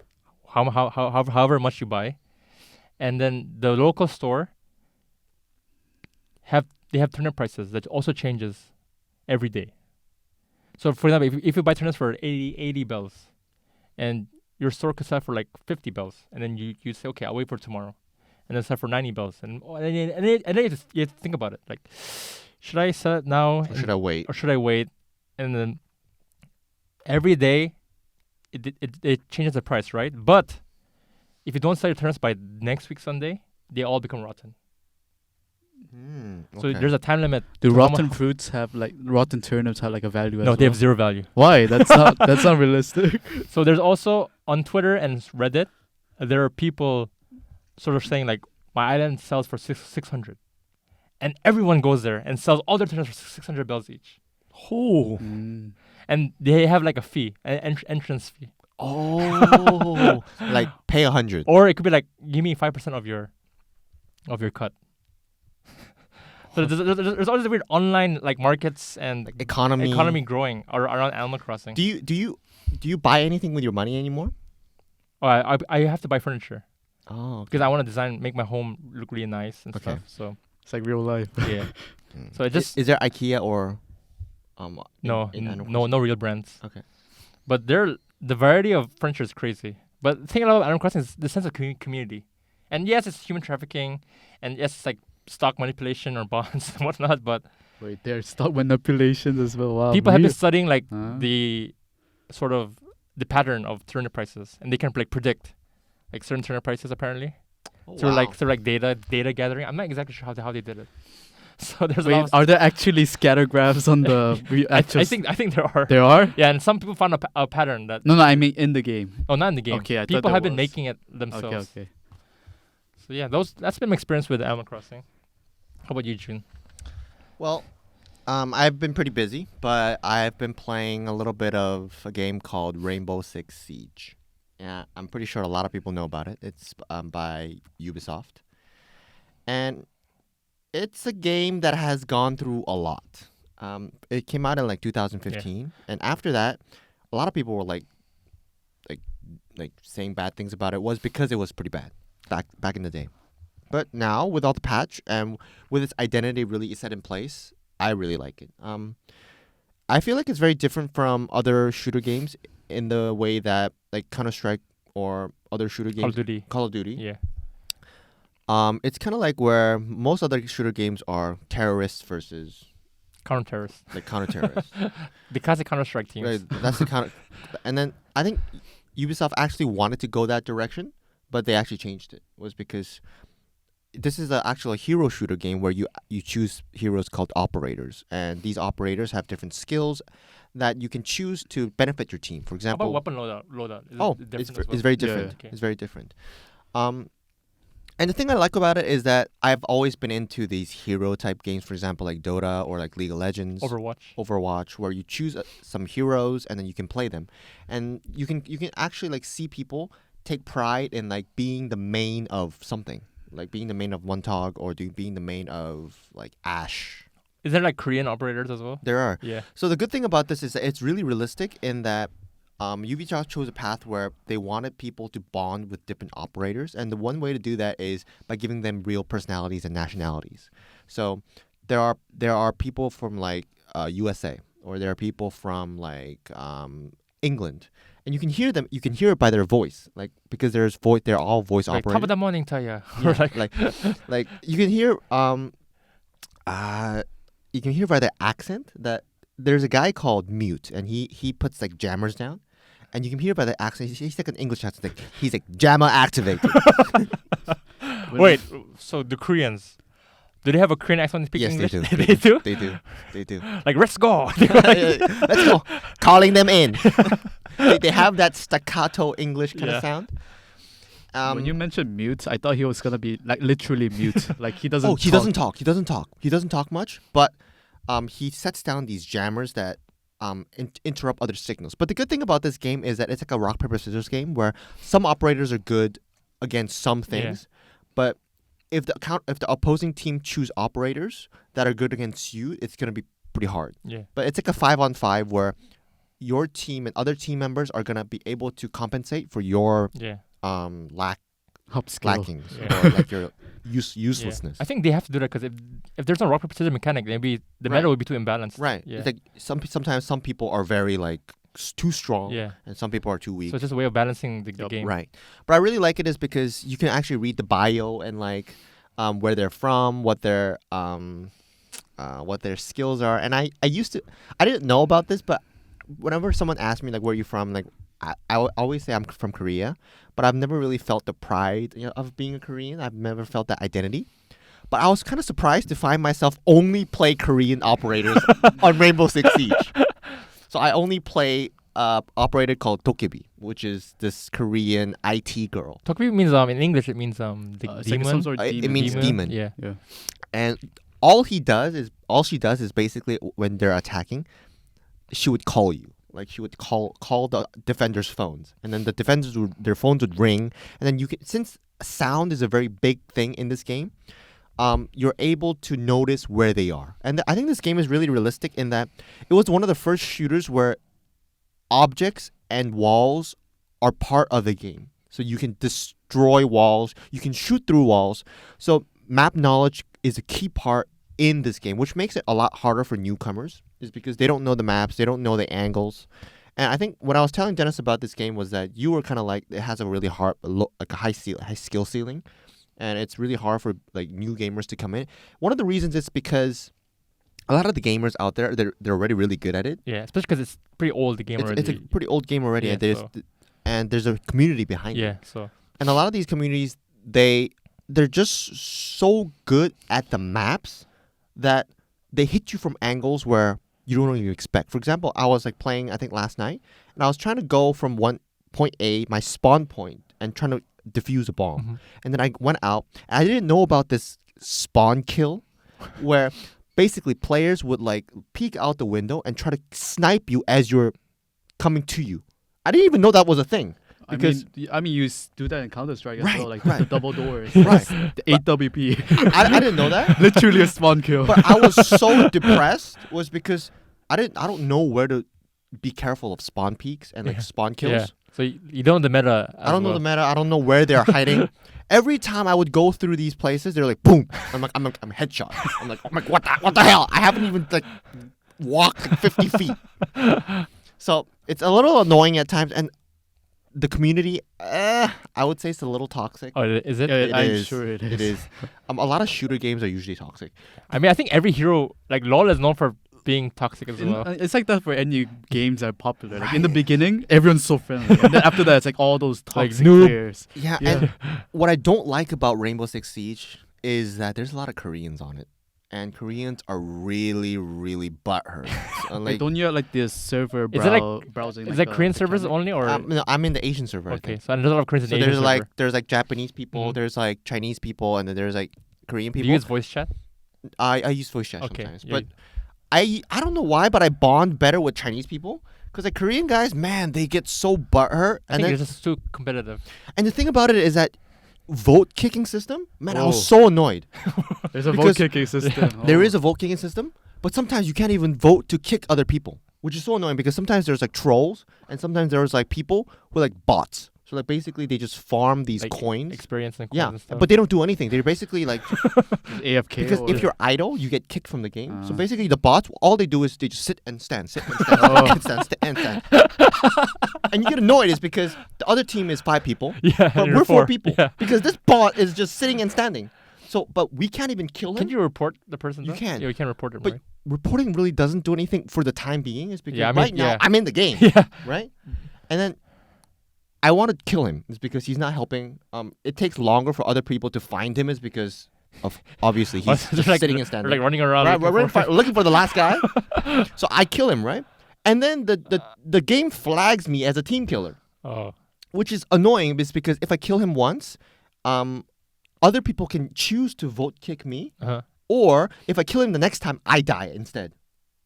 however much you buy, and then the local store have turnip prices that also changes every day. So for example, if you buy turnips for 80 bells, and your store could sell for like 50 bells, and then you say, okay, I'll wait for tomorrow, and then sell for 90 bells, and then you have to think about it, like, should I sell it now? Or should I wait? Or should I wait? And then every day, it changes the price, right? But if you don't sell your turnips by next week Sunday, they all become rotten. So there's a time limit. Do to how rotten mu- fruits have rotten turnips have like a value? No, as they well? have zero value. Why? That's not realistic. So there's also on Twitter and Reddit, there are people sort of saying like, my island sells for 600, and everyone goes there and sells all their turnips for 600 bells each. Mm. And they have like a fee, an entrance fee, Oh, like pay 100. or it could be like, give me 5% of your cut. So there's all these weird online like markets and Economy. growing around Animal Crossing. Do you buy anything with your money anymore? Oh, I have to buy furniture Oh, because I want to make my home look really nice and Okay. stuff. So It's like real life. yeah, Mm. So it just- is there IKEA or no real brands. Okay. But the variety of furniture is crazy. But the thing about Animal Crossing is the sense of community. And yes, it's human trafficking, and yes, it's like stock manipulation or bonds and whatnot. But Wait, there's stock manipulations as well. Wow. people have been really? studying like Huh? the sort of the pattern of turnip prices, and they can like predict like certain turnip prices apparently through like data gathering. I'm not exactly sure how they did it. So there's a Wait, lot of are there actually scatter graphs on the? I think there are. there are. Yeah, and some people found a pattern that No, I mean in the game. not in the game. Okay, I thought People there have been was. making it themselves. Okay. So yeah, that's been my experience with Animal Crossing. How about you, June? Well, I've been pretty busy, but I've been playing a little bit of a game called Rainbow Six Siege. Yeah, I'm pretty sure a lot of people know about it. It's by Ubisoft, and it's a game that has gone through a lot. It came out in like 2015, and after that, a lot of people were like saying bad things about it. Was because it was pretty bad back in the day. But now, with all the patch and with its identity really set in place, I really like it. I feel like it's very different from other shooter games in the way that like Counter-Strike or other shooter games, Call of Duty. Call of Duty. Yeah. It's kind of like where most other shooter games are terrorists versus Counter-terrorists. like counter-terrorists. The classic Counter-Strike teams. Right, that's the counter. And then I think Ubisoft actually wanted to go that direction, but they actually changed it. Was because this is actually a hero shooter game where you choose heroes called operators, and these operators have different skills that you can choose to benefit your team. For How example, about weapon loadout? Is oh, it different as well? it's very Yeah, different. okay. It's very different. And the thing I like about it is that I've always been into these hero type games. For example, like Dota or like League of Legends, Overwatch. where you choose some heroes and then you can play them, and you can actually like see people take pride in like being the main of something, like being the main of Montag or being the main of like Ash. Is there like Korean operators as well? There are. Yeah. So the good thing about this is that it's really realistic in that Ubisoft chose a path where they wanted people to bond with different operators, and the one way to do that is by giving them real personalities and nationalities. So there are people from like USA, or there are people from like England, and you can hear them. You can hear it by their voice, like because they're all voice Like top operators. of the morning, Taya. Yeah, Or like you can hear you can hear by their accent that there's a guy called Mute, and he puts like jammers down, and you can hear by the accent he's like an English accent, like he's like jammer activated. Wait, so the Koreans, do they have a Korean accent when they speak Yes, English? they do. They do. Like, let's go. Let's go. Calling them in. they have that staccato English kind Yeah. of sound. When you mentioned mute, I thought he was gonna be like literally mute. Like he doesn't. he doesn't talk. He doesn't talk much. But he sets down these jammers that interrupt other signals. But the good thing about this game is that it's like a rock paper scissors game where some operators are good against some things, but if the opposing team choose operators that are good against you, it's gonna be pretty hard. Yeah. But it's like a 5-on-5 where your team and other team members are gonna be able to compensate for your lackings or like your uselessness. I think they have to do that because if there's no rock paper scissors mechanic, maybe the meta would be too imbalanced. Right. Yeah. It's like sometimes some people are very like too strong. Yeah. And some people are too weak. So it's just a way of balancing the game. Right. But I really like it is because you can actually read the bio and like where they're from, what their skills are. And I didn't know about this, but whenever someone asks me like where are you from, like I always say I'm from Korea, but I've never really felt the pride of being a Korean. I've never felt that identity. But I was kind of surprised to find myself only play Korean operators on Rainbow Six Siege. So I only play operator called Dokebi, which is this Korean IT girl. Tokebi means in English it means the It's like demon. some sort of It means demon. Yeah. And all she does is basically when they're attacking, she would call you. Like she would call the defenders' phones, and then the defenders their phones would ring, and then since sound is a very big thing in this game, you're able to notice where they are. And I think this game is really realistic in that it was one of the first shooters where objects and walls are part of the game. So you can destroy walls, you can shoot through walls. So map knowledge is a key part in this game, which makes it a lot harder for newcomers, is because they don't know the maps, they don't know the angles. And I think what I was telling Dennis about this game was that you were kind of like, it has a really hard, like a high skill ceiling, and it's really hard for like new gamers to come in. One of the reasons is because a lot of the gamers out there, they're already really good at it. Yeah, especially because it's pretty old, the game already. It's a pretty old game already, Yeah, and there's a community behind it. Yeah, so. And a lot of these communities, they're just so good at the maps that they hit you from angles where you don't even expect. For example, I was like playing, I think last night, and I was trying to go from one point A, my spawn point, and trying to defuse a bomb. Mm-hmm. And then I went out, and I didn't know about this spawn kill, where basically players would like peek out the window and try to snipe you as you're coming to you. I didn't even know that was a thing. Because I mean, you do that in Counter-Strike as Right, well, like right. the double doors, Right. the 8WP. I didn't know that. Literally a spawn kill. But I was so depressed was because I don't know where to be careful of spawn peaks and like spawn kills. Yeah. So you don't know the meta. I don't know the meta. I don't know where they're hiding. Every time I would go through these places, they're like boom. I'm headshot. I'm like what the hell? I haven't even like walked like 50 feet. So it's a little annoying at times, and the community, I would say it's a little toxic. Oh, is it? Yeah, I'm is. sure it is. It is. A lot of shooter games are usually toxic. I mean, I think every hero, like LoL, is known for being toxic as well. It's like that for any games that are popular. Like in the beginning, everyone's so friendly, and then after that, it's like all those toxic noob. players. Yeah, and what I don't like about Rainbow Six Siege is that there's a lot of Koreans on it. And Koreans are really, really butthurt. So, Like, don't you have like this server Is it like- browsing? Is like, that Korean the servers camera? only, or no, I'm in the Asian server. I okay? think. So there's a lot of Koreans in So the Asian server. there's like Japanese people, Mhm. there's like Chinese people, and then there's like Korean Do people. you use voice chat? I use voice chat Okay, sometimes, yeah, but I don't know why, but I bond better with Chinese people because like Korean guys, man, they get so butthurt. I And think then, it's just too competitive. and the thing about it is that vote kicking system, man, I Oh. was so annoyed. There's a Because vote kicking system. There Oh. is a vote kicking system, but sometimes you can't even vote to kick other people, which is so annoying because sometimes there's like trolls and sometimes there's like people who are like bots. So like basically they just farm these Like, coins. Experience and Yeah, and stuff. but they don't do anything. They're basically like AFK. because or- if you're idle, you get kicked from the game. So Ah. basically the bots, all they do is they just sit and stand, sit and stand, Oh. sit and stand, sit and stand. And you get annoyed is because the other team is 5 people, yeah, but and we're you're 4 people Yeah. because this bot is just sitting and standing. So, but we can't even kill him. Can you report the person? You though? can. Yeah, you can report them, But- right? Reporting really doesn't do anything for the time being. Is because Yeah, I mean, right now yeah. I'm in the game, Yeah. right? And then I want to kill him. It's because he's not helping. It takes longer for other people to find him. Is because of obviously he's They're just like, sitting and they're standing. like running around. Right, looking for- looking for the last guy. So I kill him, right? And then the game flags me as a team killer, Oh. which is annoying. Because if I kill him once, other people can choose to vote kick me, Uh-huh. or if I kill him the next time, I die instead.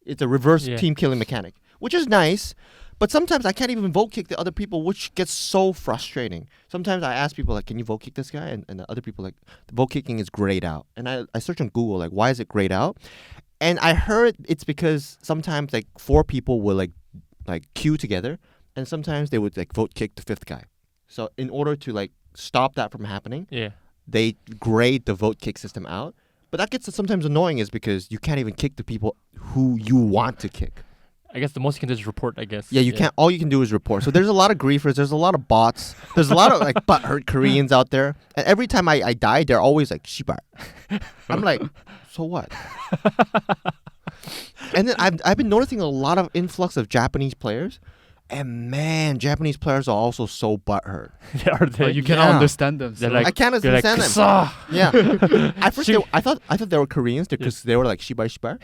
It's a reverse Yeah. team killing mechanic, which is nice. But sometimes I can't even vote kick the other people, which gets so frustrating. Sometimes I ask people like, "Can you vote kick this guy?" And the other people like, "The vote kicking is grayed out." And I search on Google like, "Why is it grayed out?" And I heard it's because sometimes like 4 people will like queue together, and sometimes they would like vote kick the 5th guy. So in order to like stop that from happening, Yeah. they grade the vote kick system out. But that gets sometimes annoying is because you can't even kick the people who you want to kick. I guess the most you can do is report, I guess. Yeah, you can't. All you can do is report. So there's a lot of griefers. There's a lot of bots. There's a lot of like butthurt Koreans out there. And every time I die, they're always like "shibar." I'm like, so what? And then I've been noticing a lot of influx of Japanese players, and man, Japanese players are also so butthurt. Are they? You cannot Yeah. understand them. They're So. like- I can't They're like, understand them. "Ksa!" Yeah. At first, She- I thought they were Koreans because they were like "shibar shibar,"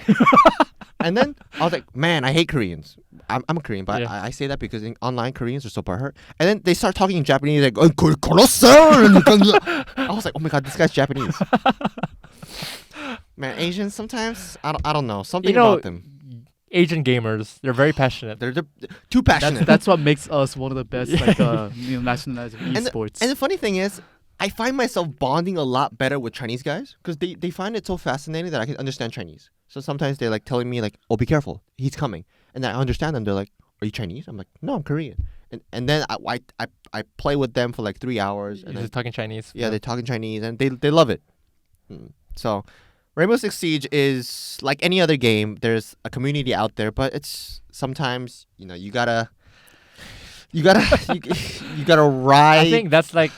and then I was like, man, I hate Koreans. I'm a Korean, but Yeah. I say that because in online Koreans are so butthurt. And then they start talking in Japanese like, I was like, oh my god, this guy's Japanese. Man, Asians sometimes I don't know something You know, about them. Asian gamers, they're very passionate. They're too passionate. That's what makes us one of the best nationalized and esports. the funny thing is, I find myself bonding a lot better with Chinese guys because they find it so fascinating that I can understand Chinese. So sometimes they're like telling me like, "Oh, be careful, he's coming," and then I understand them. They're like, "Are you Chinese?" I'm like, "No, I'm Korean." And then I play with them for like 3 hours, and You're then, just talking Chinese. yeah, they talk in Chinese and they love it. So Rainbow Six Siege is like any other game. There's a community out there, but it's sometimes you gotta you gotta ride. I think that's like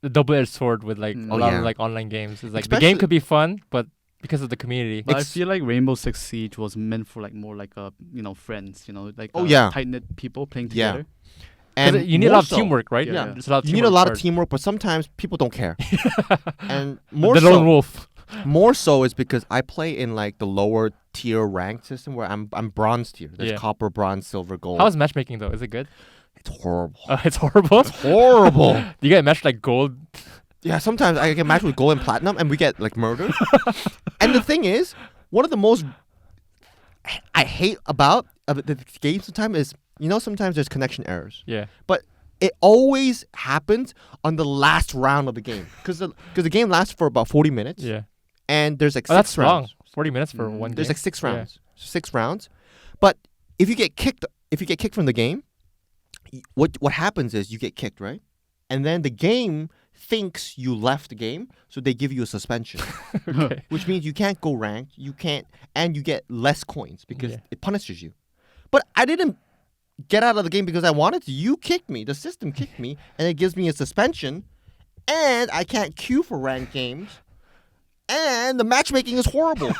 the double-edged sword with like Mm. a Oh, lot yeah. of like online games. It's like the Especially- game could be fun, but because of the community. But I feel like Rainbow Six Siege was meant for like more like friends, like Oh, yeah. tight knit people playing Yeah. together. 'Cause and you need a more lot of so- teamwork, right? Yeah. There's a lot of You need a teamwork lot of part. teamwork, but sometimes people don't care. And more The so, lone wolf. more so is because I play in like the lower tier rank system where I'm bronze tier. There's Yeah. copper, bronze, silver, gold. How's matchmaking though? Is it good? It's horrible. It's horrible. Horrible. You get matched like gold. Yeah, sometimes I get matched with gold and platinum, and we get like murdered. And the thing is, one of the most I hate about the game sometimes is sometimes there's connection errors, Yeah. but it always happens on the last round of the game because the game lasts for about 40 minutes, Yeah. and there's like Oh, that's 6 rounds. long. 40 minutes for Mm. one game. There's like 6 Yeah. rounds. 6 rounds. But if you get kicked from the game, what happens is you get kicked, right? And then the game thinks you left the game, so they give you a suspension, Okay. which means you can't go ranked, you can't, and you get less coins because Yeah. it punishes you. But I didn't get out of the game because I wanted to. You kicked me. The system kicked me, and it gives me a suspension, and I can't queue for ranked games. And the matchmaking is horrible.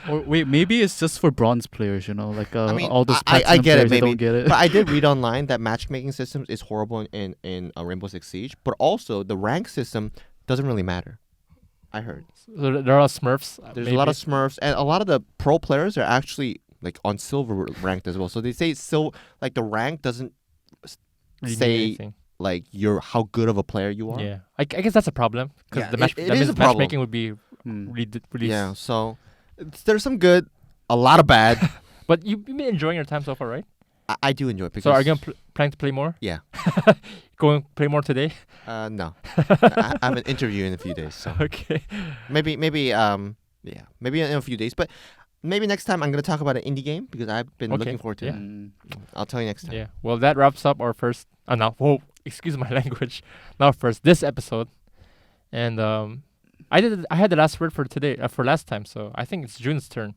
Or wait, maybe it's just for bronze players, like I mean, all those I platinum get it, players, they maybe. don't get it. But I did read online that matchmaking systems is horrible in Rainbow Six Siege. But also the rank system doesn't really matter. I heard So there are Smurfs. there's a lot of Smurfs, and a lot of the pro players are actually like on silver ranked as well. So they say like the rank doesn't say like you're how good of a player you are. Yeah. I guess that's a problem because Yeah, the match it that is means a problem. matchmaking would be Hmm. really Yeah. So there's some good, a lot of bad. But you've been enjoying your time so far, right? I do enjoy it because. So are you planning to play more? Yeah. Going play more today? No. I have an interview in a few days, so Okay. maybe maybe in a few days. But maybe next time I'm gonna talk about an indie game because I've been Okay, looking forward to yeah. it. Mm. I'll tell you next time. Yeah. Well, that wraps up our first. Now, whoa, excuse my language. Now, first this episode, and I had the last word for today for last time. So I think it's June's turn.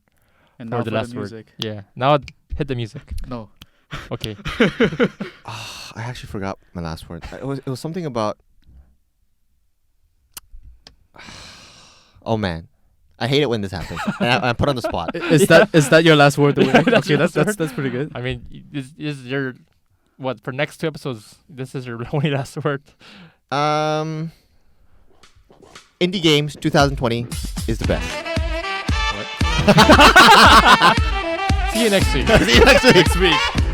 And Or now the for last the word. music. Yeah. Now hit the music. No. Okay. I actually forgot my last word. It was something about. Oh man, I hate it when this happens. And I put on the spot. Is that your last word? Yeah, that's Okay, your that's last that's that's pretty good. I mean, this is your what for next 2 episodes? This is your only last word. Indie games 2020 is the best. See you next week. See you next week. Next week.